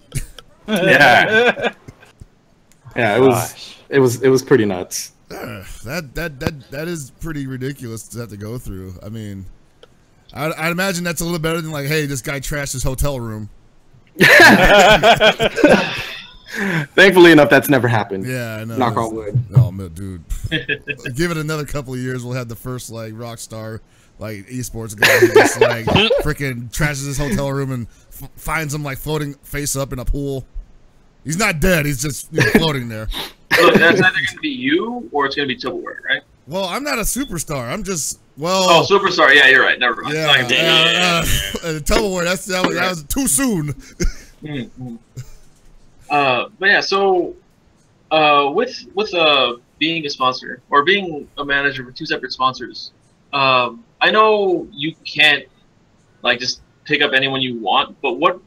Yeah. Yeah, it was pretty nuts. That is pretty ridiculous to have to go through. I mean, I'd imagine that's a little better than like, hey, this guy trashed his hotel room. Thankfully enough, that's never happened. Yeah, I know. Knock on wood. Oh, dude. Give it another couple of years, we'll have the first like rock star like esports guy who just like freaking trashes his hotel room and finds him like floating face up in a pool. He's not dead. He's just floating there. So that's either going to be you or it's going to be Tupperware, right? Well, I'm not a superstar. I'm just Oh, superstar. Yeah, you're right. Never mind. Yeah. Tupperware. That was too soon. But yeah, so with being a sponsor or being a manager for two separate sponsors, I know you can't like just pick up anyone you want, but what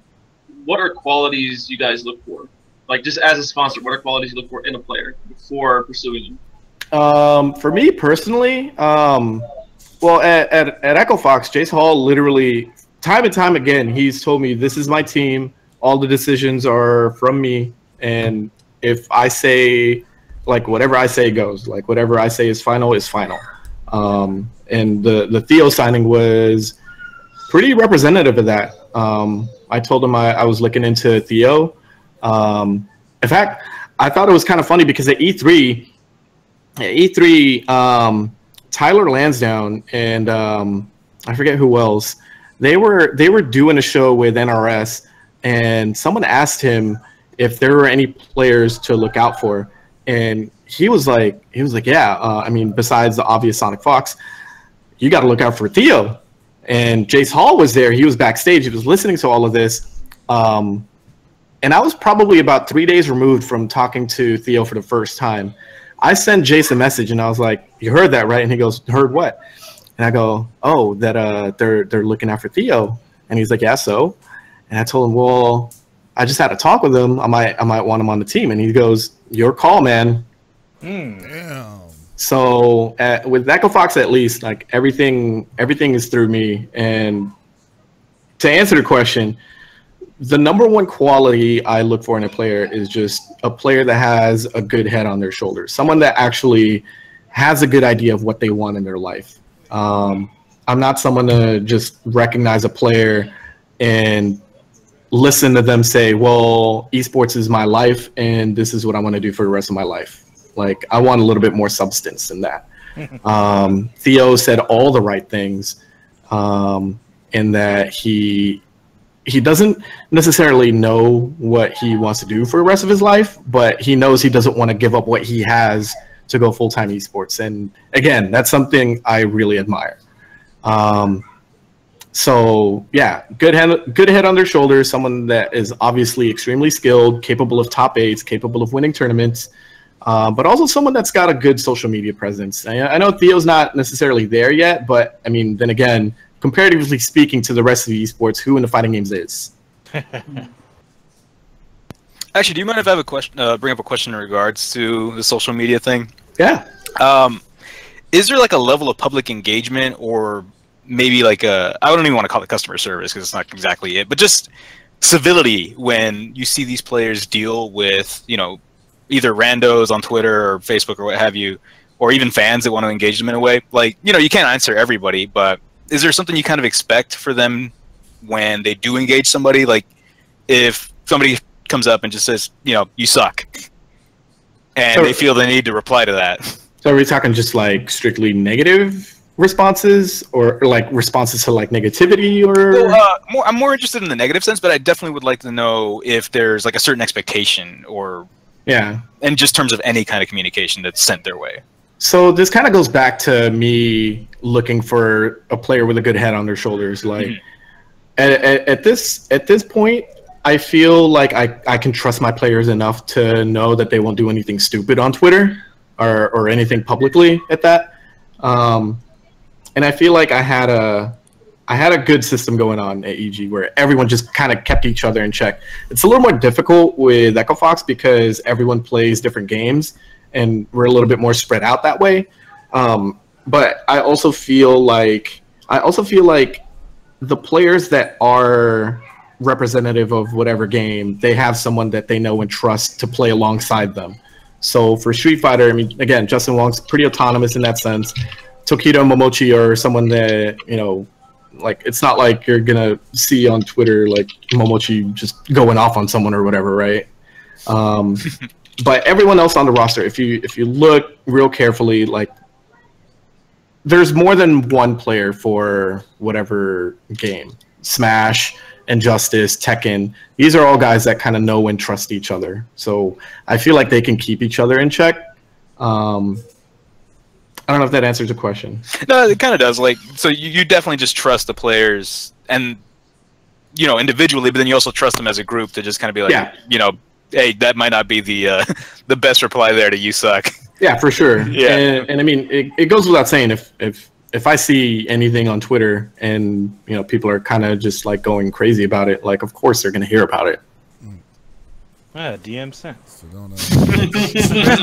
are qualities you guys look for? Like just as a sponsor, what are qualities you look for in a player before pursuing them? For me personally, well, at Echo Fox, Jace Hall literally time and time again, he's told me this is my team. All the decisions are from me, and if I say like whatever I say goes, like whatever I say is final is final. And the Theo signing was pretty representative of that. I told him I was looking into Theo. In fact, I thought it was kind of funny because at E3, Tyler Lansdowne and I forget who else, they were doing a show with NRS, and someone asked him if there were any players to look out for, and he was like, yeah, I mean, besides the obvious Sonic Fox, you got to look out for Theo. And Jace Hall was there. He was backstage. He was listening to all of this. And I was probably about 3 days removed from talking to Theo for the first time. I sent Jace a message, and I was like, you heard that, right? And he goes, heard what? And I go, oh, that they're looking out for Theo. And he's like, yeah, so? And I told him, well, I just had a talk with him. I might want him on the team. And he goes, your call, man. Damn. So with Echo Fox, at least, like everything is through me. And to answer the question, the number one quality I look for in a player is just a player that has a good head on their shoulders, someone that actually has a good idea of what they want in their life. I'm not someone to just recognize a player and listen to them say, well, esports is my life and this is what I want to do for the rest of my life. Like, I want a little bit more substance than that. Theo said all the right things, in that he doesn't necessarily know what he wants to do for the rest of his life, but he knows he doesn't want to give up what he has to go full-time esports. And again, that's something I really admire. So yeah, good head on their shoulders, someone that is obviously extremely skilled, capable of top 8s, capable of winning tournaments, but also someone that's got a good social media presence. I know Theo's not necessarily there yet, but I mean, then again, comparatively speaking to the rest of the esports, who in the fighting games is? Actually, do you mind if I have a question? Bring up a question in regards to the social media thing? Yeah. Is there like a level of public engagement, or maybe like I don't even want to call it customer service because it's not exactly it, but just civility when you see these players deal with, you know, either randos on Twitter or Facebook or what have you, or even fans that want to engage them in a way? Like, you know, you can't answer everybody, but is there something you kind of expect for them when they do engage somebody? Like, if somebody comes up and just says, you know, you suck, and they feel the need to reply to that. So are we talking just like strictly negative responses, or like responses to like negativity, or? Well, I'm more interested in the negative sense, but I definitely would like to know if there's like a certain expectation, or in just terms of any kind of communication that's sent their way. So this kind of goes back to me looking for a player with a good head on their shoulders. Like at this point, I feel like I can trust my players enough to know that they won't do anything stupid on Twitter or anything publicly at that. And I feel like I I had a good system going on at EG where everyone just kind of kept each other in check. It's a little more difficult with Echo Fox because everyone plays different games, and we're a little bit more spread out that way. But I also feel like the players that are representative of whatever game, they have someone that they know and trust to play alongside them. So for Street Fighter, I mean, again, Justin Wong's pretty autonomous in that sense. Tokido and Momochi are someone that, you know, like, it's not like you're gonna see on Twitter like Momochi just going off on someone or whatever, right? But everyone else on the roster, if you look real carefully, like, there's more than one player for whatever game. Smash, Injustice, Tekken. These are all guys that kind of know and trust each other. So I feel like they can keep each other in check. I don't know if that answers the question. No, it kind of does. Like, so you definitely just trust the players, and, you know, individually, but then you also trust them as a group to just kind of be like, yeah, you know, hey, that might not be the the best reply there to "you suck." Yeah, for sure. Yeah, and I mean, it goes without saying, if I see anything on Twitter and, you know, people are kind of just like going crazy about it, like, of course they're going to hear about it. DM sent. So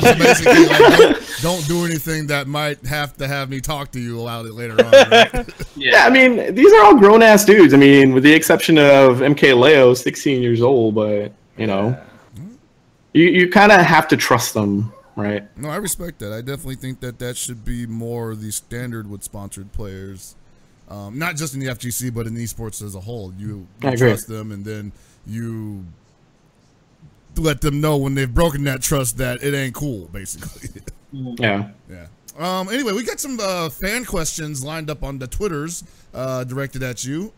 basically, like, don't do anything that might have to have me talk to you about it later on. Right? Yeah, I mean, these are all grown ass dudes. I mean, with the exception of MK Leo, 16 years old, but, you know, you kind of have to trust them, right? No, I respect that. I definitely think that should be more the standard with sponsored players, not just in the FGC, but in esports as a whole. You trust them, and then you let them know when they've broken that trust that it ain't cool, basically. Yeah. Yeah. Anyway, we got some fan questions lined up on the Twitters directed at you.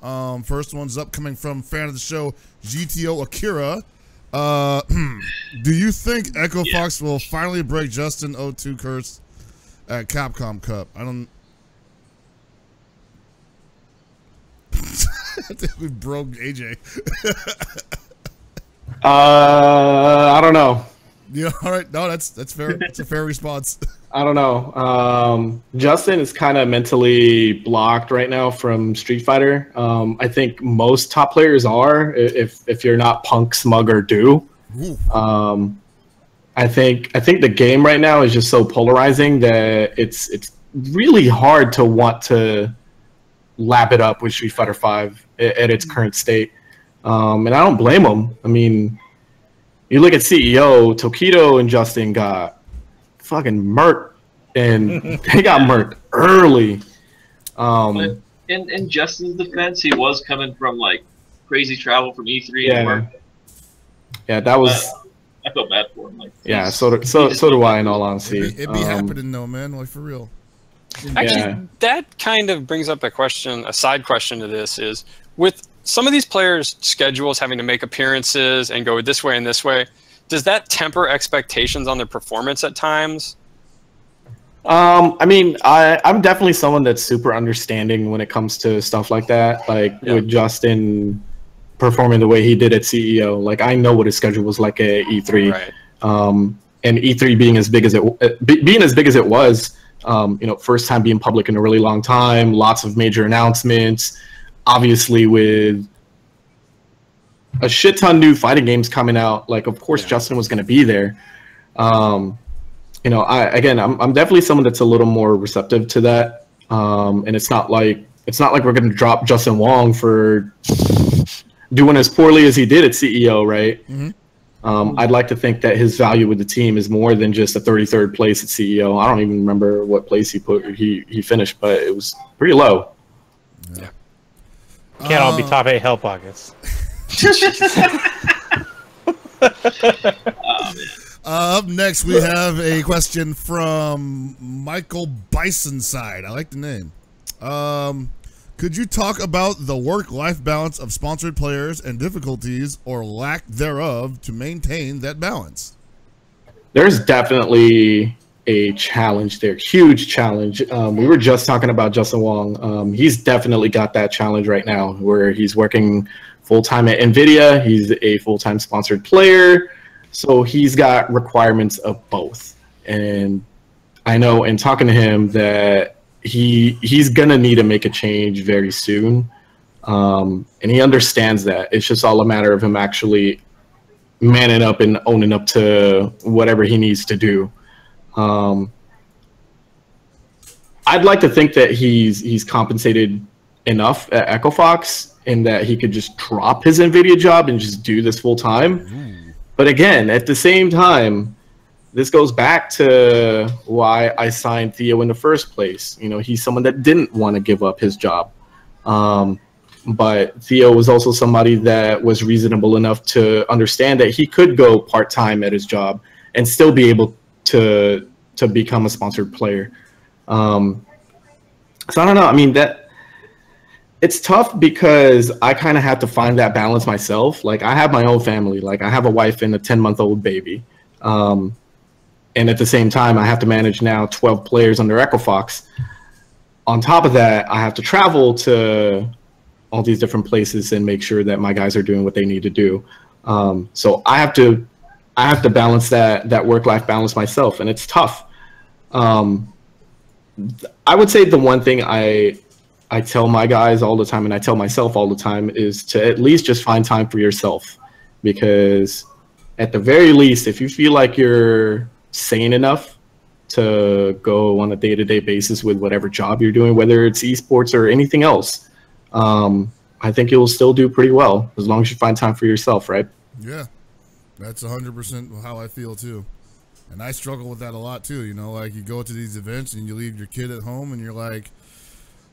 First one's up, coming from fan of the show, GTO Akira. Do you think Echo Fox will finally break Justin 02 curse at Capcom Cup? I don't. I think we broke AJ. I don't know. Yeah, all right. No, that's fair. That's a fair response. I don't know. Justin is kind of mentally blocked right now from Street Fighter. I think most top players are, if you're not Punk, Smug, or Do. I think the game right now is just so polarizing that it's really hard to want to lap it up with Street Fighter V at its current state. And I don't blame them. I mean, you look at CEO, Tokido and Justin got fucking murked, and they got murked early. But in Justin's defense, he was coming from like crazy travel from E3 to work. Yeah, that was. I felt bad for him. Like, yeah, so do I. In all honesty, it'd be happening though, man. Like, for real. Actually, that kind of brings up a question. A side question to this is, with some of these players' schedules having to make appearances and go this way and this way, does that temper expectations on their performance at times? I mean, I'm definitely someone that's super understanding when it comes to stuff like that. Like with Justin performing the way he did at CEO, like, I know what his schedule was like at E3. Right. And E3 being as big as it was, you know, first time being public in a really long time, lots of major announcements. Obviously, with a shit ton new fighting games coming out, like, of course Justin was going to be there. You know, I'm definitely someone that's a little more receptive to that. And it's not like we're going to drop Justin Wong for doing as poorly as he did at CEO, right? Mm-hmm. I'd like to think that his value with the team is more than just a 33rd place at CEO. I don't even remember what place he finished, but it was pretty low. Yeah. Can't all be top 8 Hell Pockets. Up next, we have a question from Michael Bisonside. I like the name. Could you talk about the work-life balance of sponsored players and difficulties or lack thereof to maintain that balance? There's definitely a challenge there, huge challenge. We were just talking about Justin Wong. He's definitely got that challenge right now where he's working full-time at NVIDIA. He's a full-time sponsored player. So he's got requirements of both. And I know in talking to him that he's going to need to make a change very soon. And he understands that. It's just all a matter of him actually manning up and owning up to whatever he needs to do. I'd like to think that he's compensated enough at Echo Fox and that he could just drop his NVIDIA job and just do this full time. But again, at the same time, this goes back to why I signed Theo in the first place. You know, he's someone that didn't want to give up his job. But Theo was also somebody that was reasonable enough to understand that he could go part-time at his job and still be able to become a sponsored player. So I don't know. I mean, it's tough because I kind of have to find that balance myself. Like, I have my own family. Like, I have a wife and a 10-month-old baby. And at the same time, I have to manage now 12 players under Echo Fox. On top of that, I have to travel to all these different places and make sure that my guys are doing what they need to do. So I have to balance that work-life balance myself, and it's tough. I would say the one thing I tell my guys all the time, and I tell myself all the time, is to at least just find time for yourself. Because at the very least, if you feel like you're sane enough to go on a day-to-day basis with whatever job you're doing, whether it's esports or anything else, I think you'll still do pretty well as long as you find time for yourself, right? Yeah, that's 100% how I feel too. And I struggle with that a lot too. You know, like, you go to these events and you leave your kid at home and you're like,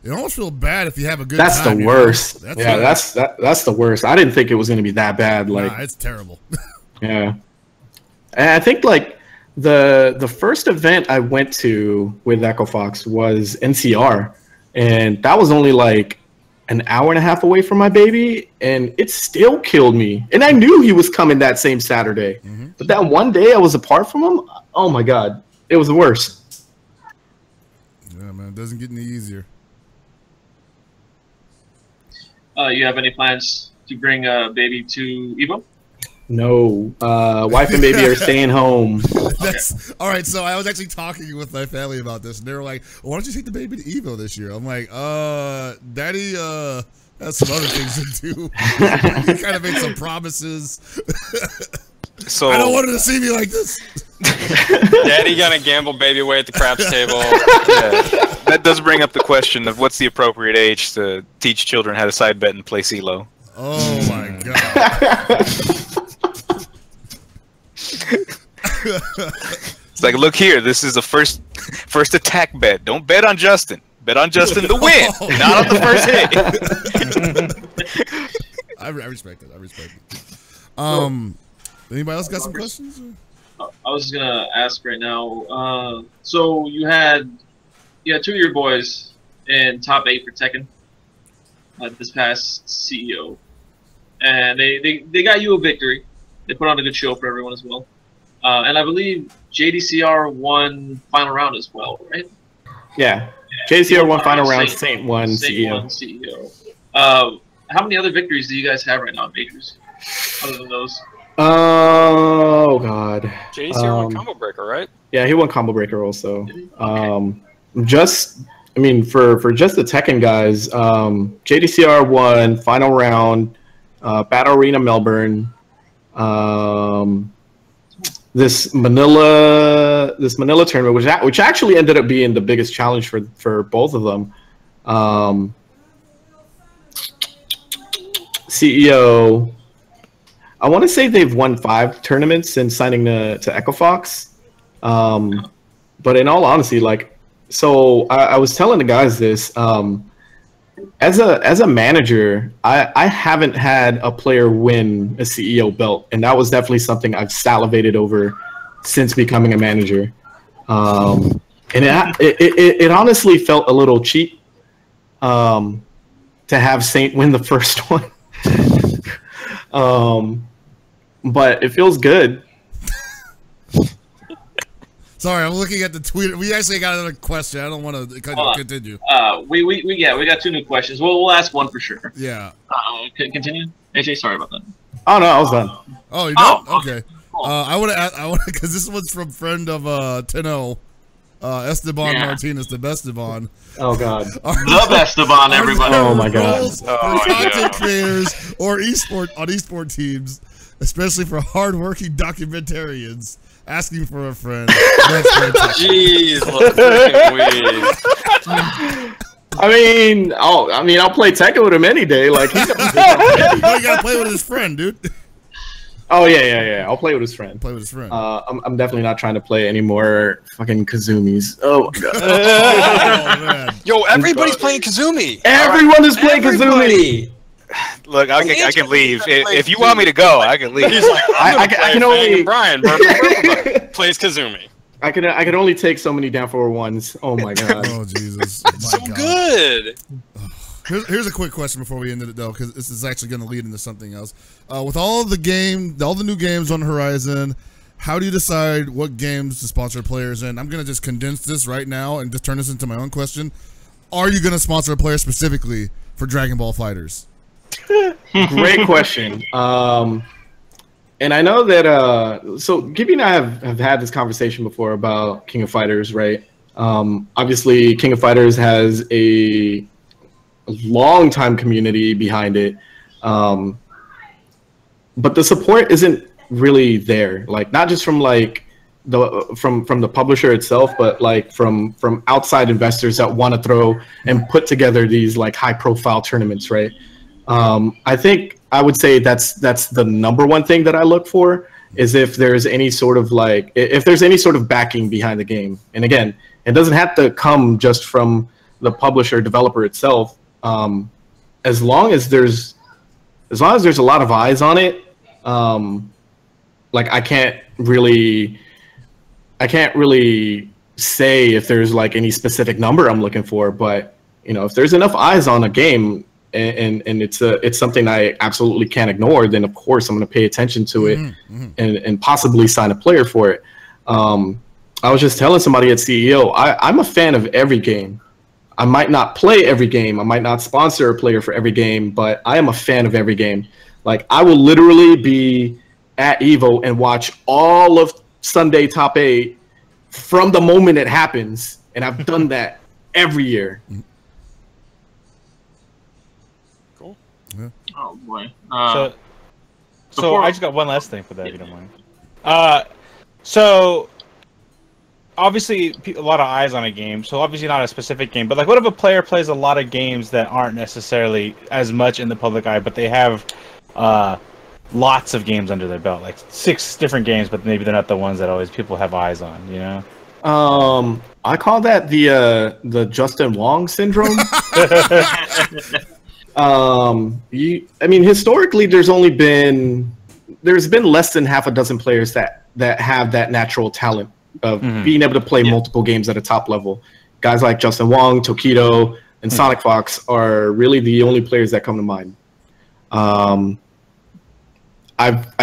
you almost feel bad if you have a good that's time. The worst. That's yeah, that's the worst. I didn't think it was going to be that bad. Like, nah, it's terrible. Yeah. And I think, like, the first event I went to with Echo Fox was NCR, and that was only like an hour and a half away from my baby, and it still killed me. And I knew he was coming that same Saturday. But that one day I was apart from him, oh my God, it was the worst. Yeah, man, it doesn't get any easier. You have any plans to bring a baby to Evo? No, wife and baby are staying home. That's all right. So I was actually talking with my family about this, and they were like, well, "Why don't you take the baby to Evo this year?" I'm like, Daddy has some other things to do. He kind of made some promises. So I don't want her to see me like this. Daddy gonna gamble baby away at the craps table. Yeah. That does bring up the question of what's the appropriate age to teach children how to side bet and play CeeLo. Oh my God. It's like, look here, this is a first attack bet. Don't bet on Justin. Bet on Justin to win, not on the first hit. I respect it. I respect it. Anybody else got some questions? I was just gonna ask right now. So you had two of your boys in top 8 for Tekken this past CEO, and they got you a victory. They put on a good show for everyone as well. And I believe JDCR won final round as well, right? Yeah. JDCR won final round, Saint won CEO. How many other victories do you guys have right now, majors, other than those? Oh, God. JDCR won Combo Breaker, right? Yeah, he won Combo Breaker also. Okay. I mean, for just the Tekken guys, JDCR won final round, Battle Arena Melbourne, this Manila tournament, which actually ended up being the biggest challenge for both of them. CEO, I want to say they've won 5 tournaments since signing to Echo Fox. But in all honesty, like, so I was telling the guys this. As a manager, I haven't had a player win a CEO belt, and that was definitely something I've salivated over since becoming a manager. And it honestly felt a little cheap to have Saint win the first one. But it feels good. Sorry, I'm looking at the tweet. We actually got another question. I don't want to continue. We got 2 new questions. We'll ask one for sure. Yeah. Continue. AJ, sorry about that. Oh no, I was done. Oh, you done? Okay. Cool. I want to because this one's from friend of Tenno. Esteban Martinez, the Besteban. Oh God, the Esteban, everybody. Oh my God. For content creators or esport teams, especially for hardworking documentarians asking for a friend. Jeez, I'll play Tekken with him any day. Like he's you gotta play with his friend, dude. Oh yeah. I'll play with his friend. I'm definitely not trying to play any more fucking Kazumis. Oh God. Oh man. Yo, everybody's playing Kazumi. Everyone is playing Kazumi. Look, I can leave. If you want me to go, I can leave. He's like, I can only Brian plays Kazumi. I can only take so many down 4-1s. Oh my God. Oh Jesus. Oh, so God. Good. Here's a quick question before we end it though, because this is actually going to lead into something else. With all the new games on the horizon, how do you decide what games to sponsor players in? I'm going to just condense this right now and just turn this into my own question. Are you going to sponsor a player specifically for Dragon Ball FighterZ? Great question. And I know that so Gibby and I have had this conversation before about King of Fighters, right? Obviously, King of Fighters has a long time community behind it, but the support isn't really there. Like not just from like from the publisher itself, but like from outside investors that want to throw and put together these like high profile tournaments, right? I think I would say that's the number one thing that I look for, is if there's any sort of like if there's any sort of backing behind the game. And again, it doesn't have to come just from the publisher developer itself. As long as there's a lot of eyes on it, like I can't really say if there's like any specific number I'm looking for, but if there's enough eyes on a game and it's something I absolutely can't ignore, then of course I'm going to pay attention to it and possibly sign a player for it. I was just telling somebody at CEO, I'm a fan of every game. I might not play every game. I might not sponsor a player for every game, but I am a fan of every game. Like I will literally be at Evo and watch all of Sunday Top 8 from the moment it happens, and I've done that every year. Cool. Yeah. Oh boy. So I just got one last thing for that, if you don't mind. So obviously a lot of eyes on a game, so obviously not a specific game, but like what if a player plays a lot of games that aren't necessarily as much in the public eye, but they have lots of games under their belt, like 6 different games, but maybe they're not the ones that always people have eyes on, I call that the Justin Wong syndrome. Historically there's been less than half a dozen players that have that natural talent of being able to play multiple games at a top level. Guys like Justin Wong, Tokido, and Sonic Fox are really the only players that come to mind. I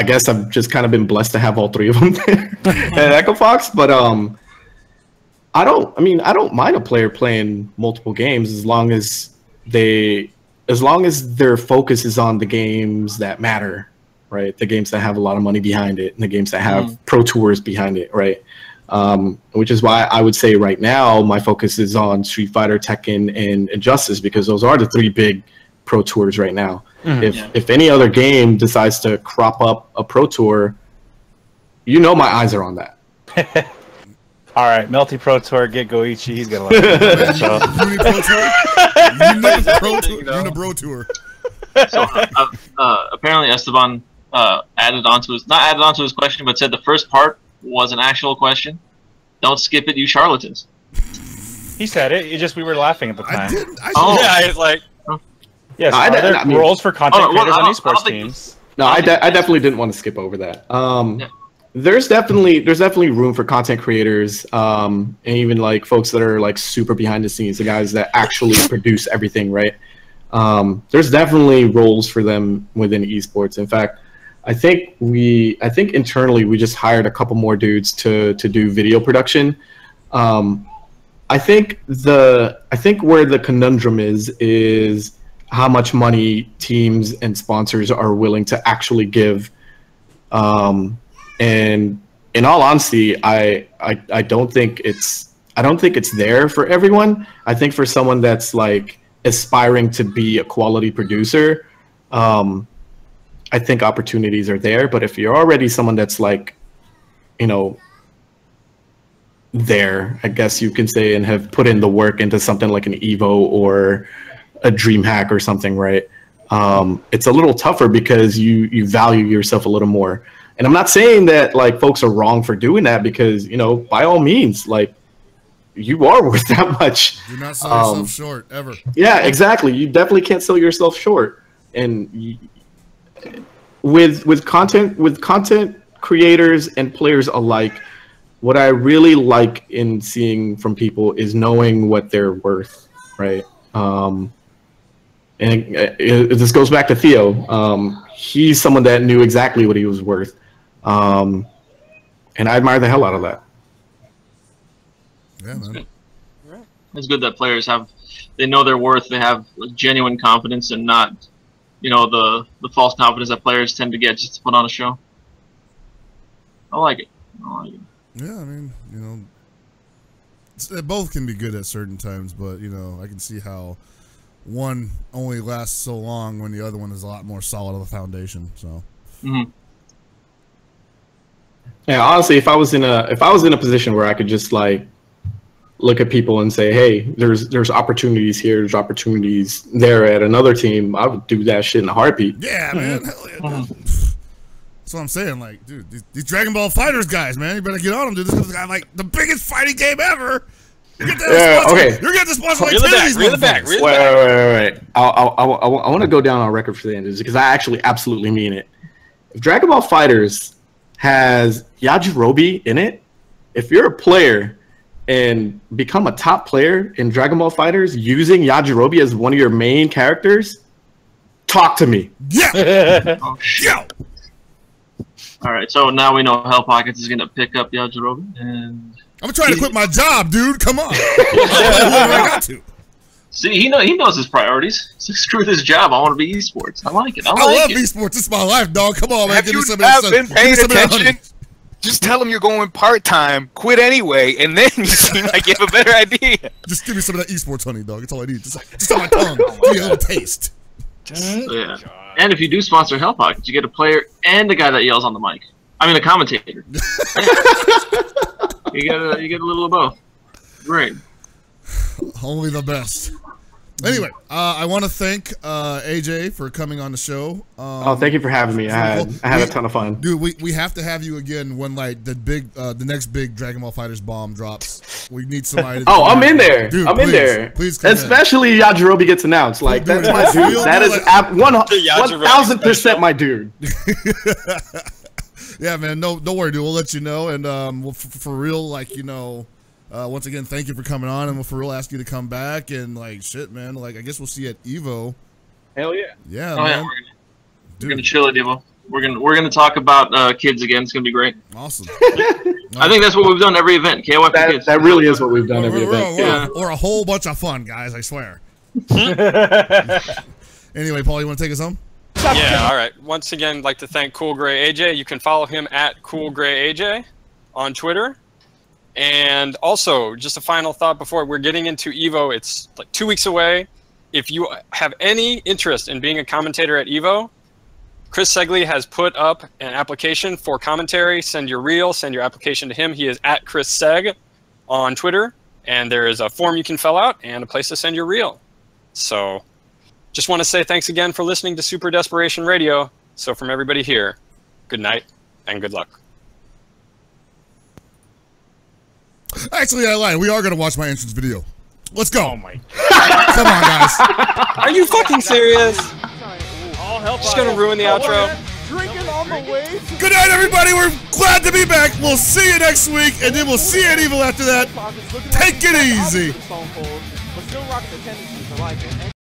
guess I've just kind of been blessed to have all 3 of them there at Echo Fox, but I don't mind a player playing multiple games as long as their focus is on the games that matter, right? The games that have a lot of money behind it, and the games that have pro tours behind it, right? Which is why I would say right now my focus is on Street Fighter, Tekken, and Injustice, because those are the 3 big pro tours right now. If any other game decides to crop up a pro tour, my eyes are on that. All right, Melty Pro Tour, get Goichi. He's gonna love it. So. Unibro Tour. So apparently Esteban added onto his question, but said the first part was an actual question. Don't skip it, you charlatans. He said it. We were laughing at the time. It's like. Yes, are there roles for content creators on esports teams? No, I definitely didn't want to skip over that. There's definitely room for content creators, and even like folks that are like super behind the scenes, the guys that actually produce everything, right? There's definitely roles for them within esports. In fact, I think internally we just hired a couple more dudes to do video production. I think where the conundrum is how much money teams and sponsors are willing to actually give. And in all honesty, I don't think it's I don't think it's there for everyone. I think for someone that's like aspiring to be a quality producer, I think opportunities are there. But if you're already someone that's like, you know, there, I guess you can say, and have put in the work into something like an Evo or a DreamHack or something, right? It's a little tougher because you value yourself a little more. And I'm not saying that like folks are wrong for doing that, because, you know, by all means, like, you are worth that much. Do not sell yourself short ever. Yeah, exactly. You definitely can't sell yourself short. And with content creators and players alike, what I really like in seeing from people is knowing what they're worth, right? And this goes back to Theo. He's someone that knew exactly what he was worth. And I admire the hell out of that. Yeah, man. It's good that players they know their worth. They have genuine confidence and not, you know, the false confidence that players tend to get just to put on a show. I like it. Yeah, I mean, you know, both can be good at certain times, but, you know, I can see how one only lasts so long when the other one is a lot more solid of a foundation. So. Mm-hmm. Yeah, honestly, if I was in a position where I could just like look at people and say, hey, there's opportunities here, there's opportunities there at another team, I would do that shit in a heartbeat. Yeah, man. Hell yeah, dude. That's what I'm saying. Like, dude, these Dragon Ball Fighterz guys, man, you better get on them, dude. This is like the biggest fighting game ever. You get that okay. You're getting the sponsor like Reel the back. Wait. I want to go down on record for the end, because I actually absolutely mean it. If Dragon Ball Fighterz has Yajirobe in it, if you're a player and become a top player in Dragon Ball Fighterz using Yajirobe as one of your main characters, talk to me. Yeah. Oh, shit. All right, so now we know Hell Pockets is gonna pick up Yajirobe, and I'm trying to quit my job, dude. Come on. I got to. See, he knows his priorities. So screw this job. I want to be esports. I like it. I love esports. It's my life, dog. Come on, man. Have you not been paying attention? Just tell them you're going part-time, quit anyway, and then you seem like you have a better idea. Just give me some of that esports honey, dog. That's all I need. Just on my tongue. Give me a little taste. Yeah. And if you do sponsor Hell Pockets, you get a player and a guy that yells on the mic. I mean, a commentator. You get a little of both. Great. Only the best. Anyway, I want to thank AJ for coming on the show. Thank you for having me. I had a ton of fun. Dude, we have to have you again when like the next big Dragon Ball Fighterz bomb drops. We need somebody. I'm in there. Dude, I'm in there. Please come especially Yajirobe gets announced. Like, that's my dude. That is 1000% my dude. Yeah, man. No, don't worry, dude. We'll let you know, and we'll for real, like, you know. Once again, thank you for coming on, and we'll for real ask you to come back, and like shit, man. Like, I guess we'll see you at Evo. Hell yeah. Yeah, man. Yeah, we're gonna chill at Evo. We're gonna talk about kids again. It's gonna be great. Awesome. I think that's what we've done every event. KYP kids. That really is what we've done every event. Or a whole bunch of fun, guys. I swear. Anyway, Paul, you want to take us home? Yeah. All right. Once again, I'd like to thank CoolGrayAJ. You can follow him at CoolGrayAJ on Twitter. And also, just a final thought before we're getting into Evo, it's like 2 weeks away. If you have any interest in being a commentator at Evo, Chris Segley has put up an application for commentary. Send your reel, send your application to him. He is at Chris Seg on Twitter, and there is a form you can fill out and a place to send your reel. So just want to say thanks again for listening to Super Desperation Radio. So from everybody here, good night and good luck. Actually, I lied. We are going to watch my entrance video. Let's go. Oh, my God. Come on, guys. Are you fucking serious? Just going to ruin the outro. Drinking on the way. Good night, everybody. We're glad to be back. We'll see you next week, and then we'll see you at Evo after that. Take it easy.